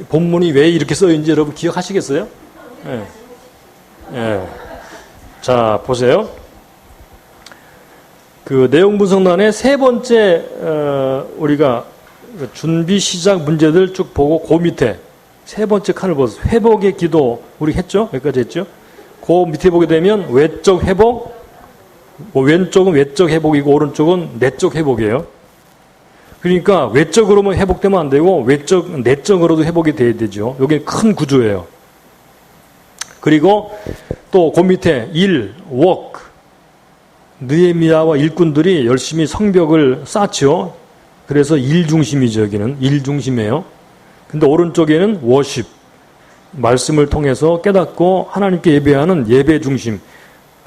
A: 본문이 왜 이렇게 써있는지 여러분 기억하시겠어요? 예. 예. 자, 보세요. 그 내용 분석란의 세 번째 우리가 준비 시작 문제들 쭉 보고 그 밑에 세 번째 칸을 보세요. 회복의 기도 우리 했죠? 여기까지 했죠? 그 밑에 보게 되면 외적 회복, 왼쪽은 외적 회복이고 오른쪽은 내적 회복이에요. 그러니까 외적으로만 회복되면 안 되고 내적으로도 회복이 돼야 되죠. 이게 큰 구조예요. 그리고 또 그 밑에 work. 느헤미야와 일꾼들이 열심히 성벽을 쌓죠. 그래서 일 중심이죠. 여기는 일 중심이에요. 근데 오른쪽에는 워십. 말씀을 통해서 깨닫고 하나님께 예배하는 예배 중심.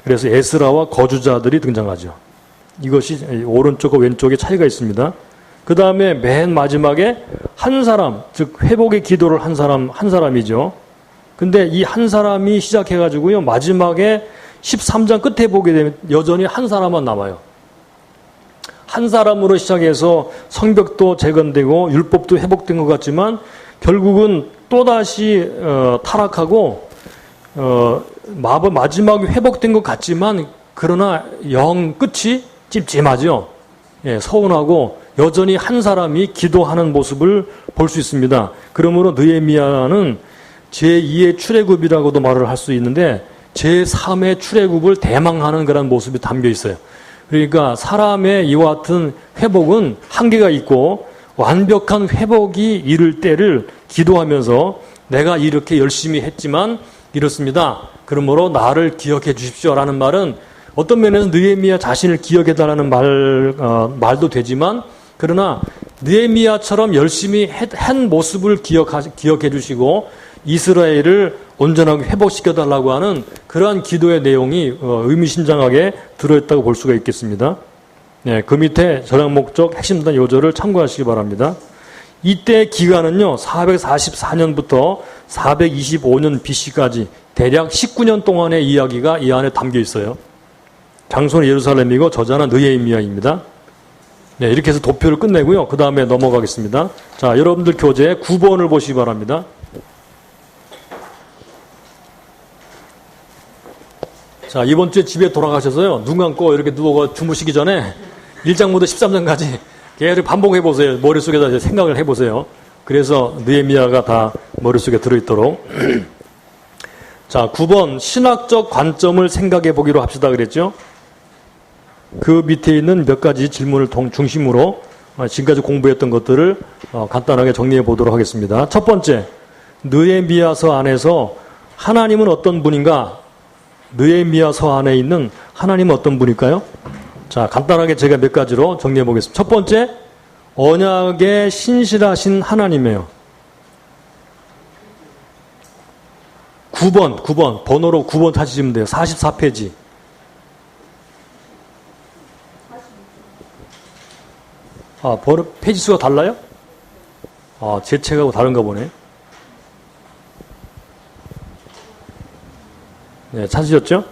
A: 그래서 에스라와 거주자들이 등장하죠. 이것이 오른쪽과 왼쪽에 차이가 있습니다. 그 다음에 맨 마지막에 한 사람, 즉 회복의 기도를 한 사람이죠. 근데 이 한 사람이 시작해가지고요. 마지막에 13장 끝에 보게 되면 여전히 한 사람만 남아요. 한 사람으로 시작해서 성벽도 재건되고 율법도 회복된 것 같지만 결국은 또다시 타락하고 마지막에 회복된 것 같지만 그러나 영 끝이 찝찝하죠. 예, 서운하고 여전히 한 사람이 기도하는 모습을 볼 수 있습니다. 그러므로 느헤미야는 제2의 출애굽이라고도 말을 할 수 있는데 제3의 출애굽을 대망하는 그런 모습이 담겨 있어요. 그러니까 사람의 이와 같은 회복은 한계가 있고 완벽한 회복이 이를 때를 기도하면서 내가 이렇게 열심히 했지만 이렇습니다. 그러므로 나를 기억해 주십시오라는 말은 어떤 면에서 느헤미야 자신을 기억해 달라는 말도 되지만 그러나 느헤미야처럼 열심히 한 모습을 기억해 주시고 이스라엘을 온전하게 회복시켜달라고 하는 그러한 기도의 내용이 의미심장하게 들어있다고 볼 수가 있겠습니다. 네, 그 밑에 전략 목적 핵심단 요절을 참고하시기 바랍니다. 이때 기간은요 444년부터 425년 BC까지 대략 19년 동안의 이야기가 이 안에 담겨 있어요. 장소는 예루살렘이고 저자는 느헤미야입니다. 네, 이렇게 해서 도표를 끝내고요. 그 다음에 넘어가겠습니다. 자, 여러분들 교재 9번을 보시기 바랍니다. 자, 이번 주에 집에 돌아가셔서요. 눈 감고 이렇게 누워 주무시기 전에 1장부터 13장까지 계속 반복해 보세요. 머릿속에다 생각을 해 보세요. 그래서 느헤미야가 다 머릿속에 들어있도록. 자, 9번 신학적 관점을 생각해 보기로 합시다 그랬죠. 그 밑에 있는 몇 가지 질문을 중심으로 지금까지 공부했던 것들을 간단하게 정리해 보도록 하겠습니다. 첫 번째, 느헤미야서 안에서 하나님은 어떤 분인가? 느헤미야서 안에 있는 하나님은 어떤 분일까요? 자, 간단하게 제가 몇 가지로 정리해 보겠습니다. 첫 번째, 언약에 신실하신 하나님이에요. 9번, 번호로 9번 찾으시면 돼요. 44페이지. 번호, 페이지 수가 달라요? 제 책하고 다른가 보네. 네, 찾으셨죠?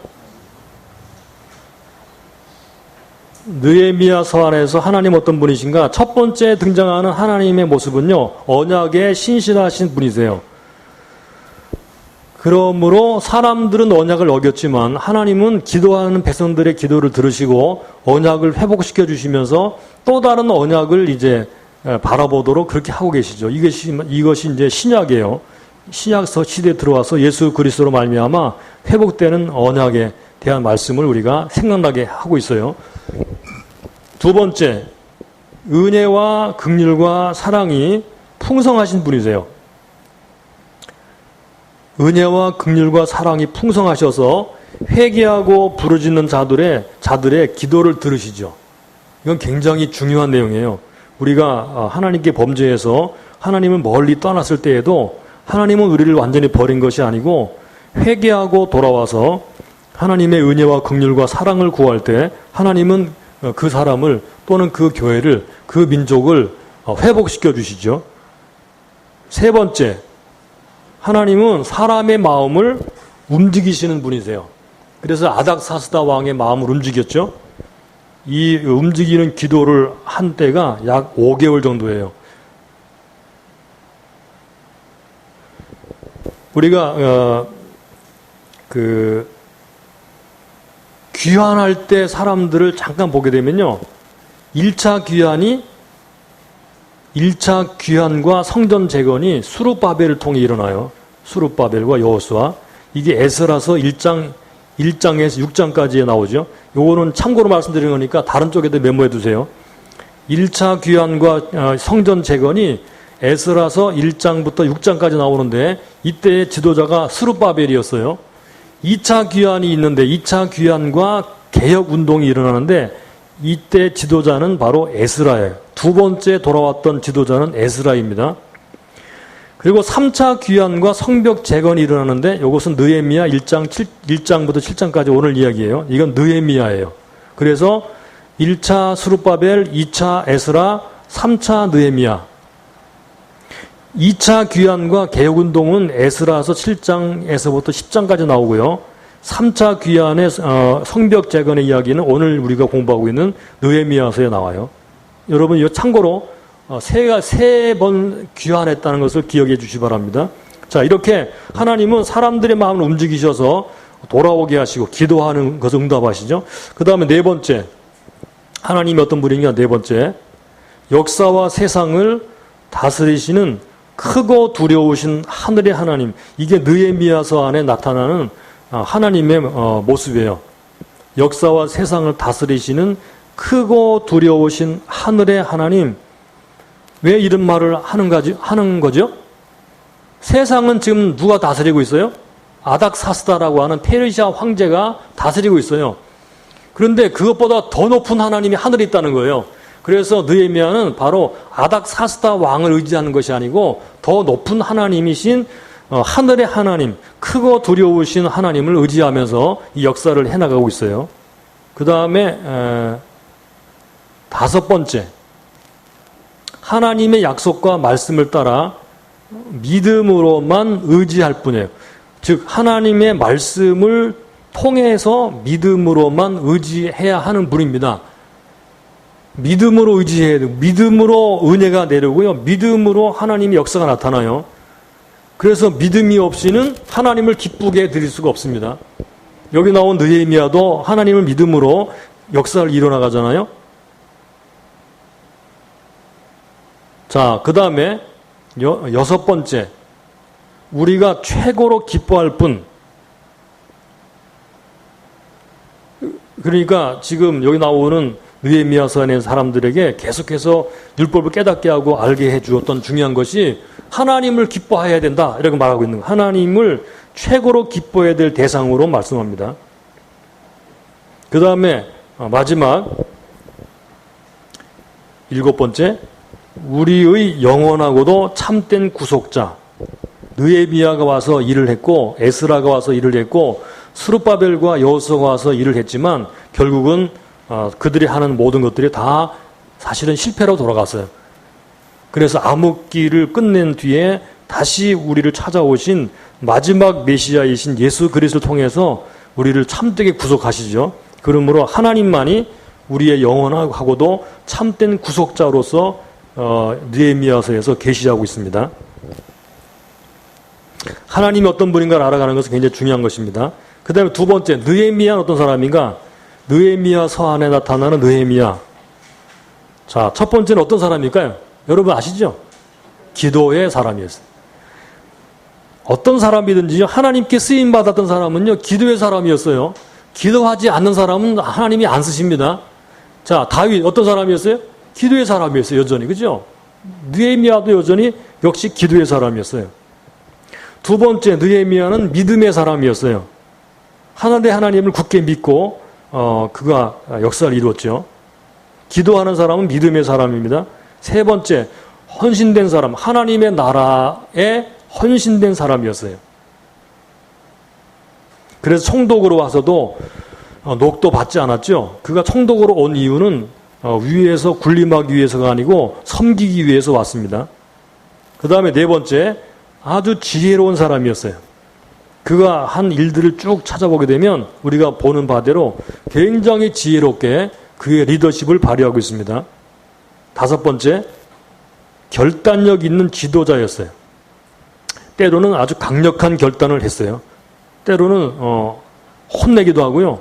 A: 느헤미야서 안에서 하나님 어떤 분이신가? 첫 번째 등장하는 하나님의 모습은요, 언약에 신실하신 분이세요. 그러므로 사람들은 언약을 어겼지만 하나님은 기도하는 백성들의 기도를 들으시고 언약을 회복시켜 주시면서 또 다른 언약을 이제 바라보도록 그렇게 하고 계시죠. 이것이 이제 신약이에요. 신약서 시대에 들어와서 예수 그리스도로 말미암아 회복되는 언약에 대한 말씀을 우리가 생각나게 하고 있어요. 두 번째, 은혜와 긍휼과 사랑이 풍성하신 분이세요. 은혜와 긍휼과 사랑이 풍성하셔서 회개하고 부르짖는 자들의 기도를 들으시죠. 이건 굉장히 중요한 내용이에요. 우리가 하나님께 범죄해서 하나님을 멀리 떠났을 때에도 하나님은 우리를 완전히 버린 것이 아니고 회개하고 돌아와서 하나님의 은혜와 긍휼과 사랑을 구할 때 하나님은 그 사람을 또는 그 교회를, 그 민족을 회복시켜 주시죠. 세 번째, 하나님은 사람의 마음을 움직이시는 분이세요. 그래서 아닥사스다 왕의 마음을 움직였죠. 이 움직이는 기도를 한 때가 약 5개월 정도예요. 우리가 귀환할 때 사람들을 잠깐 보게 되면요, 1차 귀환과 성전 재건이 수룹바벨을 통해 일어나요. 수룹바벨과 여호수아. 이게 에스라서 1장에서 6장까지에 나오죠. 요거는 참고로 말씀드리는 거니까 다른 쪽에도 메모해 두세요. 1차 귀환과 성전 재건이 에스라서 1장부터 6장까지 나오는데 이때의 지도자가 수룹바벨이었어요. 2차 귀환이 있는데 2차 귀환과 개혁 운동이 일어나는데 이때 지도자는 바로 에스라예요. 두 번째 돌아왔던 지도자는 에스라입니다. 그리고 3차 귀환과 성벽 재건이 일어나는데 이것은 느헤미야 1장부터 7장까지 오늘 이야기예요. 이건 느헤미야예요. 그래서 1차 수룹바벨, 2차 에스라, 3차 느헤미야. 2차 귀환과 개혁운동은 에스라서 7장에서부터 10장까지 나오고요. 3차 귀환의 성벽 재건의 이야기는 오늘 우리가 공부하고 있는 느헤미야서에 나와요. 여러분 이거 참고로 세 번 귀환했다는 것을 기억해 주시기 바랍니다. 자, 이렇게 하나님은 사람들의 마음을 움직이셔서 돌아오게 하시고 기도하는 것을 응답하시죠. 그 다음에 네 번째, 하나님이 어떤 분이냐. 네 번째, 역사와 세상을 다스리시는 크고 두려우신 하늘의 하나님. 이게 느헤미야서 안에 나타나는 하나님의 모습이에요. 역사와 세상을 다스리시는 크고 두려우신 하늘의 하나님. 왜 이런 말을 하는 거죠? 세상은 지금 누가 다스리고 있어요? 아닥사스다라고 하는 페르시아 황제가 다스리고 있어요. 그런데 그것보다 더 높은 하나님이 하늘에 있다는 거예요. 그래서 느헤미야는 바로 아닥사스다 왕을 의지하는 것이 아니고 더 높은 하나님이신 하늘의 하나님, 크고 두려우신 하나님을 의지하면서 이 역사를 해나가고 있어요. 그 다음에 다섯 번째, 하나님의 약속과 말씀을 따라 믿음으로만 의지할 뿐이에요. 즉 하나님의 말씀을 통해서 믿음으로만 의지해야 하는 분입니다. 믿음으로 의지해야 돼요. 믿음으로 은혜가 내려오고요. 믿음으로 하나님의 역사가 나타나요. 그래서 믿음이 없이는 하나님을 기쁘게 해드릴 수가 없습니다. 여기 나온 느헤미야도 하나님을 믿음으로 역사를 이뤄나가잖아요. 자, 그 다음에 여섯 번째, 우리가 최고로 기뻐할 분. 그러니까 지금 여기 나오는 느헤미야서 안에 사람들에게 계속해서 율법을 깨닫게 하고 알게 해주었던 중요한 것이 하나님을 기뻐해야 된다 이렇게 말하고 있는 거예요. 하나님을 최고로 기뻐해야 될 대상으로 말씀합니다. 그 다음에 마지막 일곱 번째, 우리의 영원하고도 참된 구속자. 느헤미야가 와서 일을 했고 에스라가 와서 일을 했고 스룹바벨과 여호수아가 와서 일을 했지만 결국은 그들이 하는 모든 것들이 다 사실은 실패로 돌아갔어요. 그래서 암흑기를 끝낸 뒤에 다시 우리를 찾아오신 마지막 메시아이신 예수 그리스도를 통해서 우리를 참되게 구속하시죠. 그러므로 하나님만이 우리의 영원하고도 참된 구속자로서 느헤미야서에서 계시하고 있습니다. 하나님이 어떤 분인가를 알아가는 것은 굉장히 중요한 것입니다. 그 다음에 두 번째, 느헤미야는 어떤 사람인가? 느헤미야서 안에 나타나는 느헤미야. 자, 첫 번째는 어떤 사람일까요? 여러분 아시죠? 기도의 사람이었어요. 어떤 사람이든지요, 하나님께 쓰임받았던 사람은요, 기도의 사람이었어요. 기도하지 않는 사람은 하나님이 안 쓰십니다. 자, 다윗 어떤 사람이었어요? 기도의 사람이었어요, 여전히. 그죠? 느헤미야도 여전히 역시 기도의 사람이었어요. 두 번째, 느헤미야는 믿음의 사람이었어요. 하나님을 굳게 믿고 그가 역사를 이루었죠. 기도하는 사람은 믿음의 사람입니다. 세 번째, 헌신된 사람, 하나님의 나라에 헌신된 사람이었어요. 그래서 총독으로 와서도 녹도 받지 않았죠. 그가 총독으로 온 이유는 위에서 군림하기 위해서가 아니고 섬기기 위해서 왔습니다. 그 다음에 네 번째, 아주 지혜로운 사람이었어요. 그가 한 일들을 쭉 찾아보게 되면 우리가 보는 바대로 굉장히 지혜롭게 그의 리더십을 발휘하고 있습니다. 다섯 번째, 결단력 있는 지도자였어요. 때로는 아주 강력한 결단을 했어요. 때로는 혼내기도 하고요.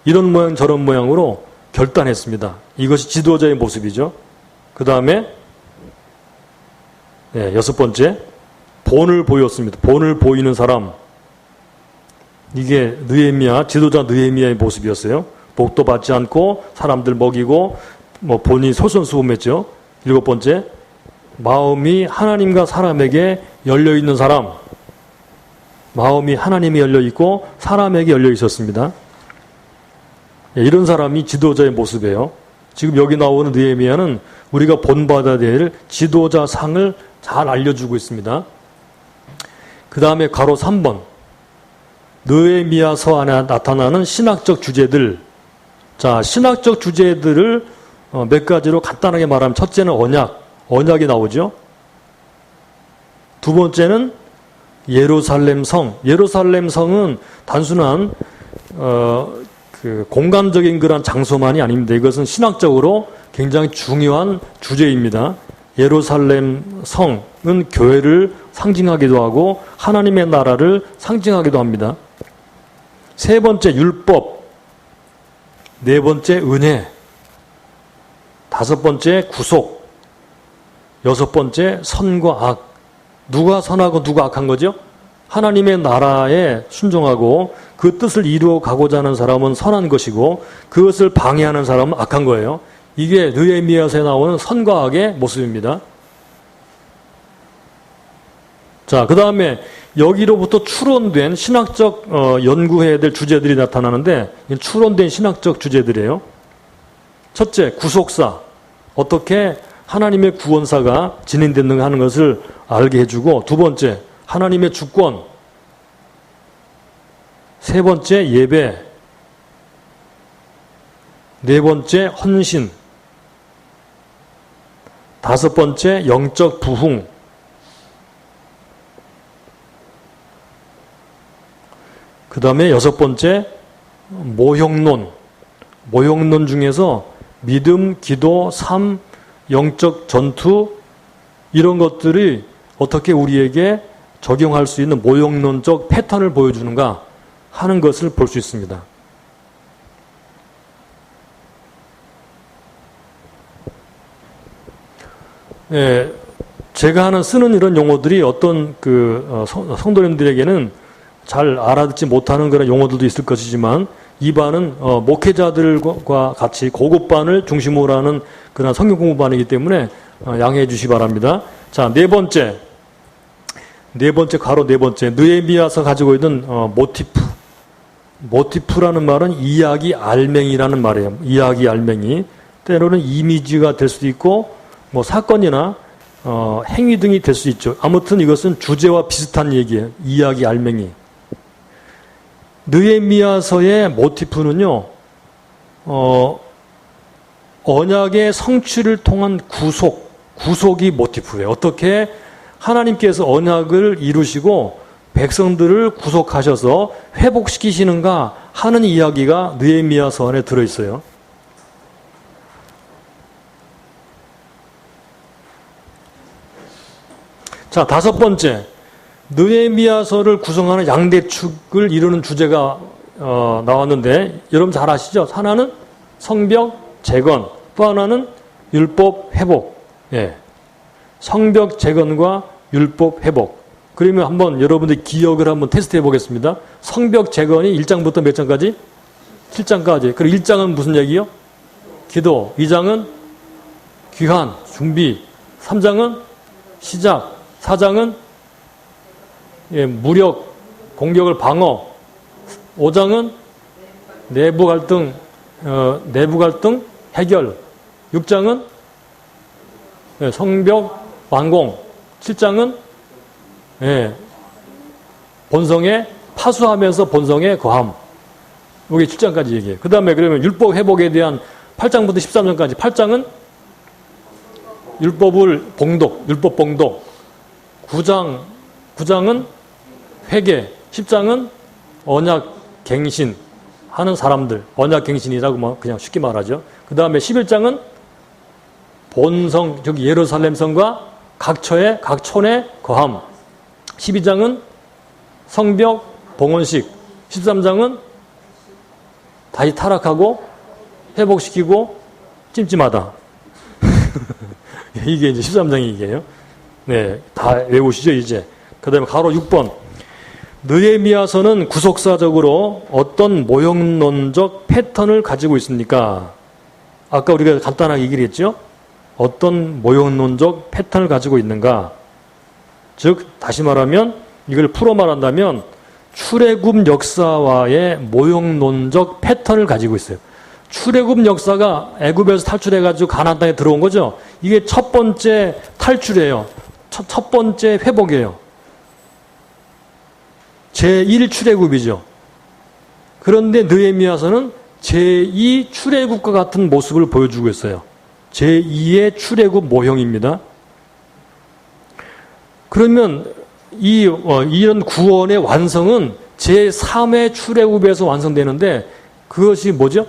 A: 이런 모양 저런 모양으로 결단했습니다. 이것이 지도자의 모습이죠. 그 다음에 여섯 번째, 본을 보였습니다. 본을 보이는 사람. 이게 느헤미야, 지도자 느헤미야의 모습이었어요. 복도 받지 않고 사람들 먹이고 본이 솔선수범했죠. 일곱 번째, 마음이 하나님과 사람에게 열려 있는 사람. 마음이 하나님이 열려 있고 사람에게 열려 있었습니다. 이런 사람이 지도자의 모습이에요. 지금 여기 나오는 느헤미야는 우리가 본받아야 될 지도자 상을 잘 알려주고 있습니다. 그 다음에 괄호 3번, 느헤미야서 안에 나타나는 신학적 주제들. 자, 신학적 주제들을 몇 가지로 간단하게 말하면, 첫째는 언약이 나오죠. 두 번째는 예루살렘 성. 예루살렘 성은 단순한 그 공간적인 그런 장소만이 아닙니다. 이것은 신학적으로 굉장히 중요한 주제입니다. 예루살렘 성은 교회를 상징하기도 하고 하나님의 나라를 상징하기도 합니다. 세 번째, 율법. 네 번째, 은혜. 다섯 번째, 구속. 여섯 번째, 선과 악. 누가 선하고 누가 악한 거죠? 하나님의 나라에 순종하고 그 뜻을 이루어 가고자 하는 사람은 선한 것이고 그것을 방해하는 사람은 악한 거예요. 이게 느헤미야서에 나오는 선과 악의 모습입니다. 자, 그 다음에 여기로부터 추론된 신학적 연구해야 될 주제들이 나타나는데, 추론된 신학적 주제들이에요. 첫째, 구속사. 어떻게 하나님의 구원사가 진행됐는가 하는 것을 알게 해주고, 두 번째, 하나님의 주권. 세 번째, 예배. 네 번째, 헌신. 다섯 번째, 영적 부흥. 그 다음에 여섯 번째, 모형론. 모형론 중에서 믿음, 기도, 삶, 영적 전투, 이런 것들이 어떻게 우리에게 적용할 수 있는 모형론적 패턴을 보여주는가 하는 것을 볼 수 있습니다. 제가 쓰는 이런 용어들이 어떤 성도님들에게는 잘 알아듣지 못하는 그런 용어들도 있을 것이지만, 이 반은 목회자들과 같이 고급반을 중심으로 하는 그런 성경 공부반이기 때문에 양해해 주시기 바랍니다. 자, 네 번째, 괄호 네 번째, 느헤미야서 가지고 있는 모티프. 모티프라는 말은 이야기 알맹이라는 말이에요. 이야기 알맹이. 때로는 이미지가 될 수도 있고, 사건이나 행위 등이 될 수 있죠. 아무튼 이것은 주제와 비슷한 얘기예요. 이야기 알맹이. 느헤미야서의 모티프는요, 언약의 성취를 통한 구속이 모티프예요. 어떻게 하나님께서 언약을 이루시고 백성들을 구속하셔서 회복시키시는가 하는 이야기가 느헤미야서 안에 들어있어요. 자, 다섯 번째, 느헤미야서를 구성하는 양대축을 이루는 주제가 나왔는데 여러분 잘 아시죠? 하나는 성벽 재건, 또 하나는 율법 회복. 예. 성벽 재건과 율법 회복. 그러면 한번 여러분들 기억을 한번 테스트해 보겠습니다. 성벽 재건이 1장부터 몇 장까지? 7장까지. 그리고 1장은 무슨 얘기요? 기도. 2장은 귀환, 준비. 3장은 시작. 4장은 무력, 공격을 방어. 5장은 내부 갈등 해결. 6장은 성벽 완공. 7장은 본성에 파수하면서 본성에 거함. 이게 7장까지 얘기해요. 그 다음에 그러면 율법 회복에 대한 8장부터 13장까지. 8장은 율법을 봉독, 율법 봉독. 9장은 회개. 10장은 언약 갱신 하는 사람들. 언약 갱신이라고 그냥 쉽게 말하죠. 그 다음에 11장은 본성, 즉 예루살렘 성과 각 촌에 거함. 12장은 성벽 봉헌식. 13장은 다시 타락하고 회복시키고 찜찜하다. 이게 이제 13장이 이게요. 네, 다 외우시죠, 이제. 그 다음에 가로 6번. 느헤미야서는 구속사적으로 어떤 모형론적 패턴을 가지고 있습니까? 아까 우리가 간단하게 얘기를 했죠? 어떤 모형론적 패턴을 가지고 있는가? 즉, 다시 말하면, 이걸 풀어 말한다면, 출애굽 역사와의 모형론적 패턴을 가지고 있어요. 출애굽 역사가 애굽에서 탈출해가지고 가나안 땅에 들어온 거죠? 이게 첫 번째 탈출이에요. 첫 번째 회복이에요. 제1 출애굽이죠. 그런데 느헤미야서는 제2 출애굽과 같은 모습을 보여주고 있어요. 제2의 출애굽 모형입니다. 그러면 이런 구원의 완성은 제3의 출애굽에서 완성되는데 그것이 뭐죠?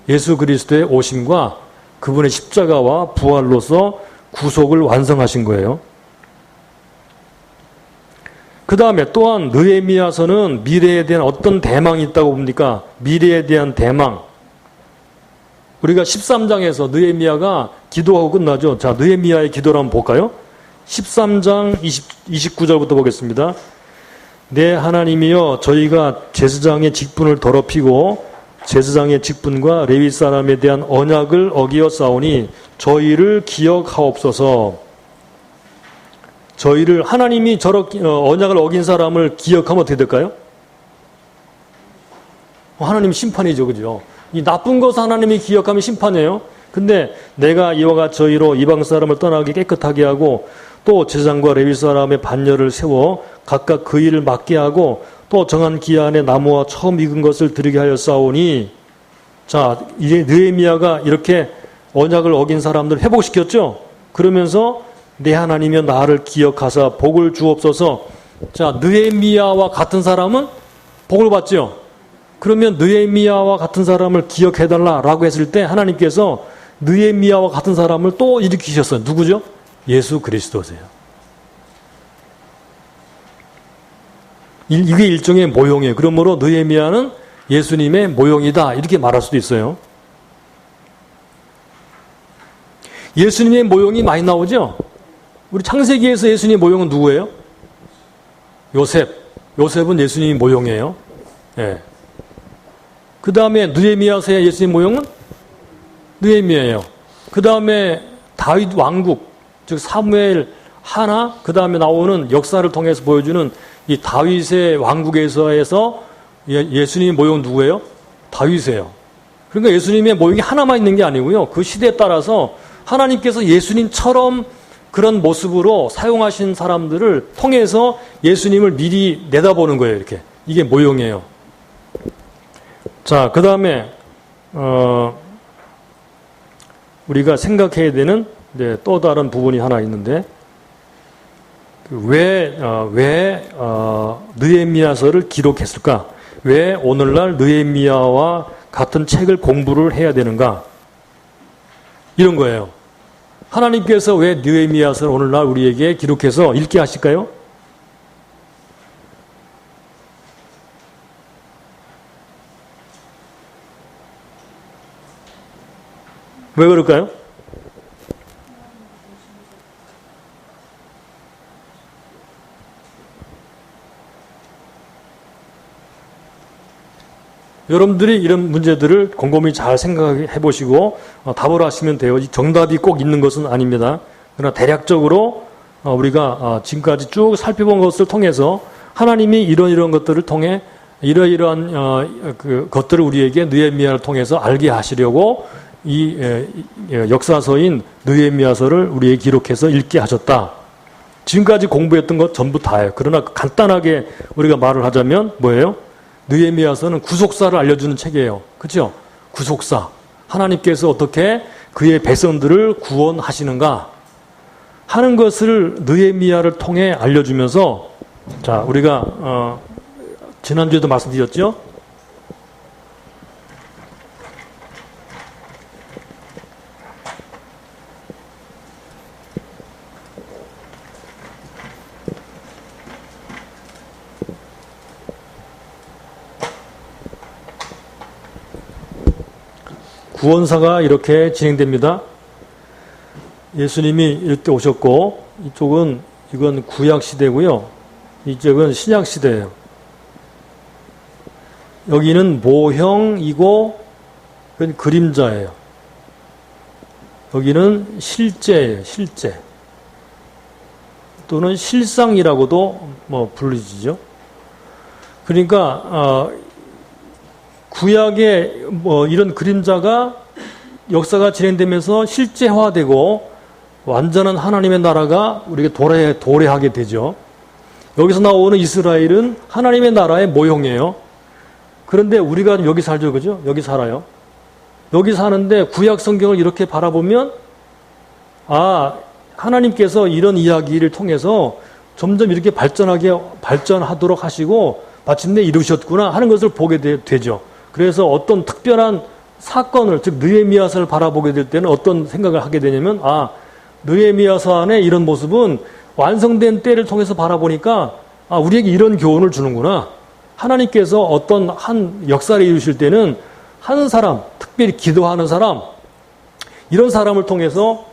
A: 예수 그리스도의 오심과 그분의 십자가와 부활로서 구속을 완성하신 거예요. 그 다음에 또한 느헤미야서는 미래에 대한 어떤 대망이 있다고 봅니까? 미래에 대한 대망. 우리가 13장에서 느헤미야가 기도하고 끝나죠. 자, 느헤미야의 기도를 한번 볼까요? 13장 29절부터 보겠습니다. 내 하나님이여 저희가 제사장의 직분을 더럽히고 제사장의 직분과 레위 사람에 대한 언약을 어기어 싸우니 저희를 기억하옵소서. 저희를 하나님이 저렇게 언약을 어긴 사람을 기억하면 어떻게 될까요? 하나님 심판이죠, 그죠? 이 나쁜 것을 하나님이 기억하면 심판이에요. 근데 내가 이와 같이 저희로 이방 사람을 떠나게 깨끗하게 하고 또 제사장과 레위 사람의 반열을 세워 각각 그 일을 맡게 하고 또 정한 기한에 나무와 처음 익은 것을 드리게 하여 싸우니 자, 이제 느헤미야가 이렇게 언약을 어긴 사람들 회복시켰죠? 그러면서 내 하나님이여 나를 기억하사 복을 주옵소서. 자, 느헤미야와 같은 사람은 복을 받죠? 그러면 느헤미야와 같은 사람을 기억해달라라고 했을 때 하나님께서 느헤미야와 같은 사람을 또 일으키셨어요. 누구죠? 예수 그리스도세요. 이게 일종의 모형이에요. 그러므로 느헤미야는 예수님의 모형이다 이렇게 말할 수도 있어요. 예수님의 모형이 많이 나오죠? 우리 창세기에서 예수님의 모형은 누구예요? 요셉. 요셉은 예수님의 모형이에요. 예. 그 다음에 느헤미야서의 예수님의 모형은 느헤미야예요. 그 다음에 다윗 왕국, 즉 사무엘 하나, 그 다음에 나오는 역사를 통해서 보여주는 이 다윗의 왕국에서 예수님의 모형은 누구예요? 다윗이에요. 그러니까 예수님의 모형이 하나만 있는 게 아니고요. 그 시대에 따라서 하나님께서 예수님처럼 그런 모습으로 사용하신 사람들을 통해서 예수님을 미리 내다보는 거예요. 이렇게. 이게 모형이에요. 자, 그 다음에 우리가 생각해야 되는 또 다른 부분이 하나 있는데 왜 느헤미야서를 기록했을까? 왜 오늘날 느헤미야와 같은 책을 공부를 해야 되는가? 이런 거예요. 하나님께서 왜 느헤미야서를 오늘날 우리에게 기록해서 읽게 하실까요? 왜 그럴까요? 여러분들이 이런 문제들을 곰곰이 잘 생각해 보시고 답을 하시면 돼요. 정답이 꼭 있는 것은 아닙니다. 그러나 대략적으로 우리가 지금까지 쭉 살펴본 것을 통해서 하나님이 이런 것들을 통해 이러이러한 그 것들을 우리에게 느헤미야를 통해서 알게 하시려고 이 역사서인 느헤미야서를 우리에게 기록해서 읽게 하셨다. 지금까지 공부했던 것 전부 다예요. 그러나 간단하게 우리가 말을 하자면 뭐예요? 느헤미야서는 구속사를 알려주는 책이에요. 그렇죠? 구속사. 하나님께서 어떻게 그의 백성들을 구원하시는가 하는 것을 느헤미야를 통해 알려주면서 자 우리가 지난주에도 말씀드렸죠? 구원사가 이렇게 진행됩니다. 예수님이 이렇게 오셨고 이건 구약 시대고요. 이쪽은 신약 시대예요. 여기는 모형이고 그건 그림자예요. 여기는 실제예요. 실제. 또는 실상이라고도 불리지죠. 그러니까 구약의 이런 그림자가 역사가 진행되면서 실제화되고 완전한 하나님의 나라가 우리가 도래하게 되죠. 여기서 나오는 이스라엘은 하나님의 나라의 모형이에요. 그런데 우리가 여기 살죠, 그죠? 여기 살아요. 여기 사는데 구약 성경을 이렇게 바라보면 하나님께서 이런 이야기를 통해서 점점 이렇게 발전하도록 하시고 마침내 이루셨구나 하는 것을 보게 되죠. 그래서 어떤 특별한 사건을 즉 느헤미야서를 바라보게 될 때는 어떤 생각을 하게 되냐면 느헤미야서 안에 이런 모습은 완성된 때를 통해서 바라보니까 우리에게 이런 교훈을 주는구나. 하나님께서 어떤 한 역사를 이루실 때는 한 사람, 특별히 기도하는 사람, 이런 사람을 통해서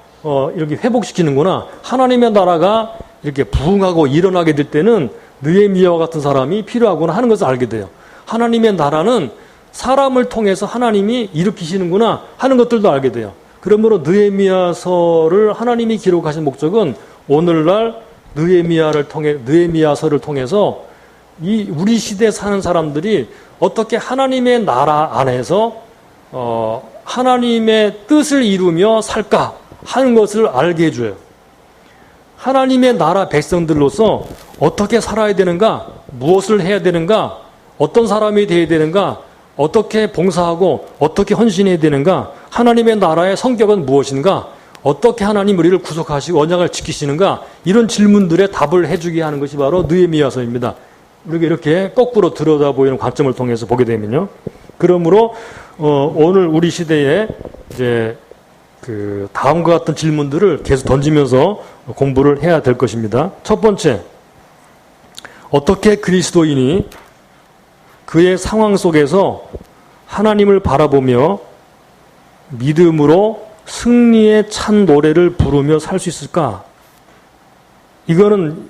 A: 이렇게 회복시키는구나. 하나님의 나라가 이렇게 부흥하고 일어나게 될 때는 느헤미야와 같은 사람이 필요하구나 하는 것을 알게 돼요. 하나님의 나라는 사람을 통해서 하나님이 일으키시는구나 하는 것들도 알게 돼요. 그러므로 느헤미야서를 하나님이 기록하신 목적은 오늘날 느헤미야서를 통해서 우리 시대에 사는 사람들이 어떻게 하나님의 나라 안에서 하나님의 뜻을 이루며 살까 하는 것을 알게 해줘요. 하나님의 나라 백성들로서 어떻게 살아야 되는가, 무엇을 해야 되는가, 어떤 사람이 되어야 되는가, 어떻게 봉사하고 어떻게 헌신해야 되는가, 하나님의 나라의 성격은 무엇인가, 어떻게 하나님 우리를 구속하시고 언약을 지키시는가, 이런 질문들에 답을 해주게 하는 것이 바로 느헤미야서입니다. 우리가 이렇게 거꾸로 들여다보이는 관점을 통해서 보게 되면요. 그러므로 오늘 우리 시대에 이제 그 다음과 같은 질문들을 계속 던지면서 공부를 해야 될 것입니다. 첫 번째, 어떻게 그리스도인이 그의 상황 속에서 하나님을 바라보며 믿음으로 승리의 찬 노래를 부르며 살 수 있을까? 이거는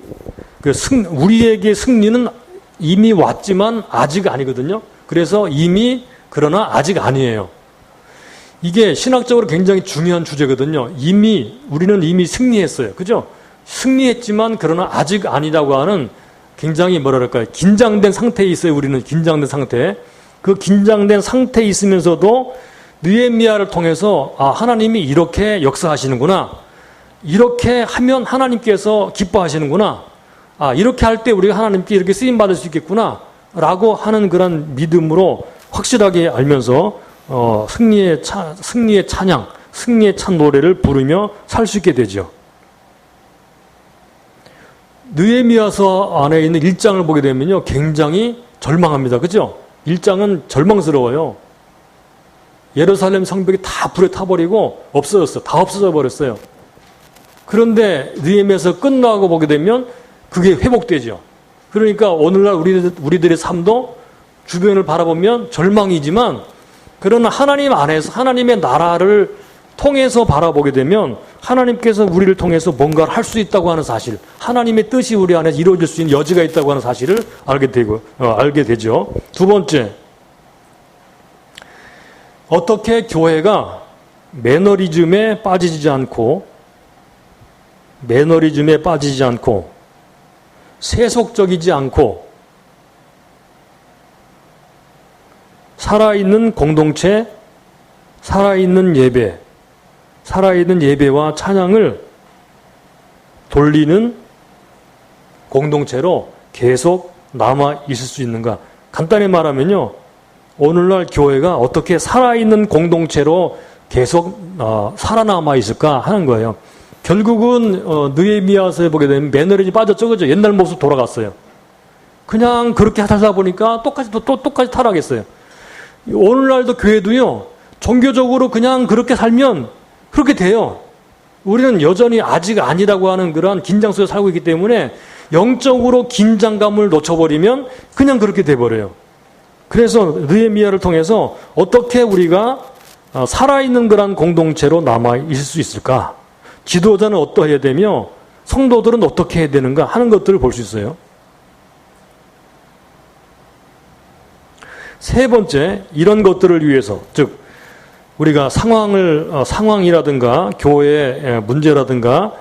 A: 우리에게 승리는 이미 왔지만 아직 아니거든요. 그래서 그러나 아직 아니에요. 이게 신학적으로 굉장히 중요한 주제거든요. 우리는 이미 승리했어요. 그죠? 승리했지만 그러나 아직 아니라고 하는 굉장히 긴장된 상태에 있어요. 우리는 긴장된 상태. 그 긴장된 상태에 있으면서도 느헤미야를 통해서 하나님이 이렇게 역사하시는구나. 이렇게 하면 하나님께서 기뻐하시는구나. 이렇게 할 때 우리가 하나님께 이렇게 쓰임 받을 수 있겠구나. 라고 하는 그런 믿음으로 확실하게 알면서 승리의 찬양, 승리의 찬 노래를 부르며 살 수 있게 되죠. 느헤미야서 안에 있는 1장을 보게 되면요, 굉장히 절망합니다. 그죠? 1장은 절망스러워요. 예루살렘 성벽이 다 불에 타버리고 없어졌어요. 다 없어져 버렸어요. 그런데 느헤미야서 끝나고 보게 되면 그게 회복되죠. 그러니까 오늘날 우리들의 삶도 주변을 바라보면 절망이지만, 그러나 하나님 안에서 하나님의 나라를 통해서 바라보게 되면 하나님께서 우리를 통해서 뭔가를 할 수 있다고 하는 사실, 하나님의 뜻이 우리 안에 이루어질 수 있는 여지가 있다고 하는 사실을 알게 되죠. 두 번째, 어떻게 교회가 매너리즘에 빠지지 않고 세속적이지 않고 살아있는 공동체, 살아있는 예배와 찬양을 돌리는 공동체로 계속 남아 있을 수 있는가? 간단히 말하면요, 오늘날 교회가 어떻게 살아있는 공동체로 계속 살아남아 있을까 하는 거예요. 결국은 느헤미야서에 보게 되면 매너리즘이 빠졌죠, 그죠? 옛날 모습 돌아갔어요. 그냥 그렇게 살다 보니까 똑같이 타락했어요. 오늘날도 교회도요, 종교적으로 그냥 그렇게 살면 그렇게 돼요. 우리는 여전히 아직 아니라고 하는 그런 긴장 속에 살고 있기 때문에 영적으로 긴장감을 놓쳐버리면 그냥 그렇게 돼버려요. 그래서 느헤미야를 통해서 어떻게 우리가 살아있는 그런 공동체로 남아있을 수 있을까? 지도자는 어떠해야 되며 성도들은 어떻게 해야 되는가 하는 것들을 볼 수 있어요. 세 번째, 이런 것들을 위해서, 즉 우리가 상황이라든가 교회의 문제라든가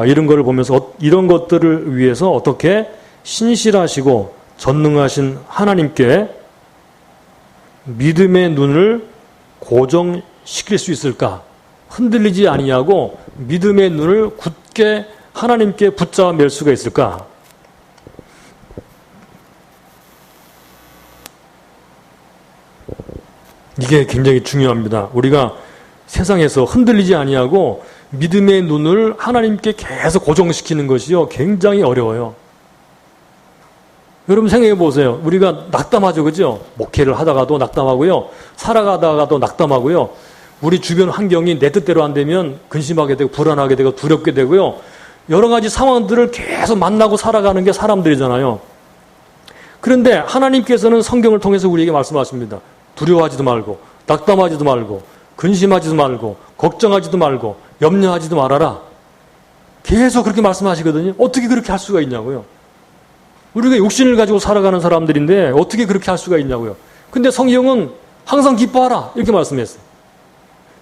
A: 이런 것을 보면서 이런 것들을 위해서 어떻게 신실하시고 전능하신 하나님께 믿음의 눈을 고정시킬 수 있을까? 흔들리지 아니하고 믿음의 눈을 굳게 하나님께 붙잡아 맬 수가 있을까? 이게 굉장히 중요합니다. 우리가 세상에서 흔들리지 아니하고 믿음의 눈을 하나님께 계속 고정시키는 것이요, 굉장히 어려워요. 여러분 생각해 보세요. 우리가 낙담하죠, 그죠? 목회를 하다가도 낙담하고요, 살아가다가도 낙담하고요. 우리 주변 환경이 내 뜻대로 안 되면 근심하게 되고 불안하게 되고 두렵게 되고요. 여러 가지 상황들을 계속 만나고 살아가는 게 사람들이잖아요. 그런데 하나님께서는 성경을 통해서 우리에게 말씀하십니다. 두려워하지도 말고, 낙담하지도 말고, 근심하지도 말고, 걱정하지도 말고, 염려하지도 말아라. 계속 그렇게 말씀하시거든요. 어떻게 그렇게 할 수가 있냐고요. 우리가 육신을 가지고 살아가는 사람들인데 어떻게 그렇게 할 수가 있냐고요. 근데 성경은 항상 기뻐하라 이렇게 말씀했어요.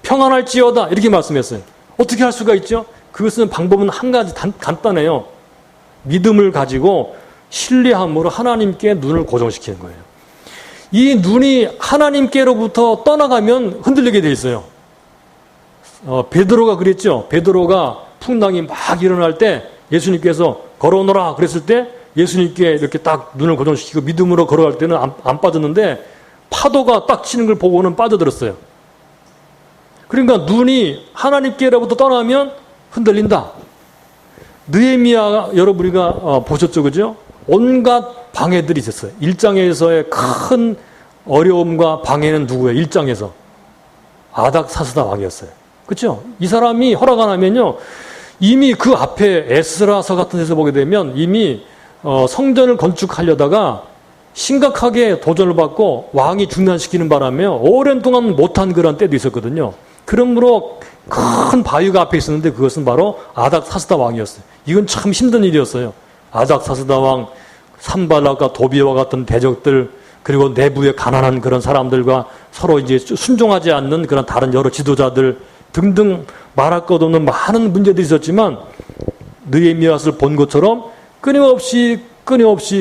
A: 평안할지어다 이렇게 말씀했어요. 어떻게 할 수가 있죠? 그것은 방법은 한 가지 간단해요. 믿음을 가지고 신뢰함으로 하나님께 눈을 고정시키는 거예요. 이 눈이 하나님께로부터 떠나가면 흔들리게 돼 있어요. 베드로가 그랬죠. 베드로가 풍랑이 막 일어날 때 예수님께서 걸어오너라 그랬을 때 예수님께 이렇게 딱 눈을 고정시키고 믿음으로 걸어갈 때는 안 빠졌는데 파도가 딱 치는 걸 보고는 빠져들었어요. 그러니까 눈이 하나님께로부터 떠나면 흔들린다. 느헤미야 여러분 우리가 보셨죠, 그죠? 온갖 방해들이 있었어요. 1장에서의 큰 어려움과 방해는 누구예요? 1장에서 아닥사스다 왕이었어요. 그렇죠? 이 사람이 허락 안 하면요, 이미 그 앞에 에스라서 같은 데서 보게 되면 이미 성전을 건축하려다가 심각하게 도전을 받고 왕이 중단시키는 바람에 오랜 동안 못한 그런 때도 있었거든요. 그러므로 큰 바위가 앞에 있었는데 그것은 바로 아닥사스다 왕이었어요. 이건 참 힘든 일이었어요. 아닥사스다 왕, 산발락과 도비와 같은 대적들, 그리고 내부에 가난한 그런 사람들과 서로 이제 순종하지 않는 그런 다른 여러 지도자들 등등 말할 것 없는 많은 문제들이 있었지만 느헤미야를 본 것처럼 끊임없이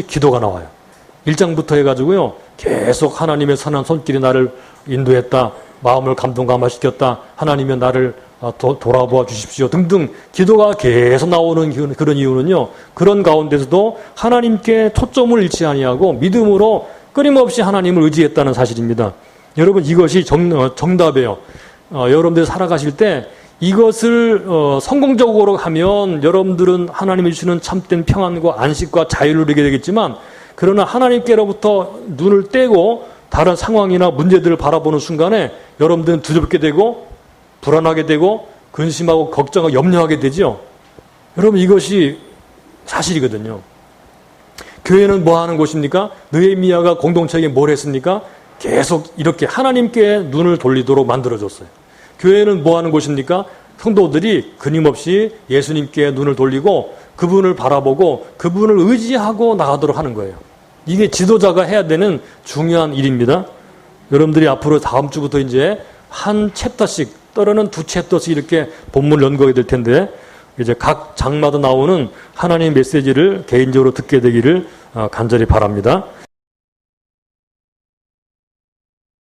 A: 기도가 나와요. 1장부터 해가지고요, 계속 하나님의 선한 손길이 나를 인도했다. 마음을 감동감화시켰다. 하나님이 나를 돌아보아 주십시오. 등등 기도가 계속 나오는 그런 이유는요, 그런 가운데서도 하나님께 초점을 잃지 아니하고 믿음으로 끊임없이 하나님을 의지했다는 사실입니다. 여러분 이것이 정답이에요. 여러분들이 살아가실 때 이것을 성공적으로 하면 여러분들은 하나님이 주시는 참된 평안과 안식과 자유를 누리게 되겠지만, 그러나 하나님께로부터 눈을 떼고 다른 상황이나 문제들을 바라보는 순간에 여러분들은 두렵게 되고 불안하게 되고 근심하고 걱정하고 염려하게 되죠. 여러분, 이것이 사실이거든요. 교회는 뭐 하는 곳입니까? 느헤미야가 공동체에게 뭘 했습니까? 계속 이렇게 하나님께 눈을 돌리도록 만들어줬어요. 교회는 뭐 하는 곳입니까? 성도들이 끊임없이 예수님께 눈을 돌리고 그분을 바라보고 그분을 의지하고 나가도록 하는 거예요. 이게 지도자가 해야 되는 중요한 일입니다. 여러분들이 앞으로 다음 주부터 이제 한 챕터씩, 때로는 두 챕터씩 이렇게 본문을 연구하게 될 텐데, 이제 각 장마다 나오는 하나님의 메시지를 개인적으로 듣게 되기를 간절히 바랍니다.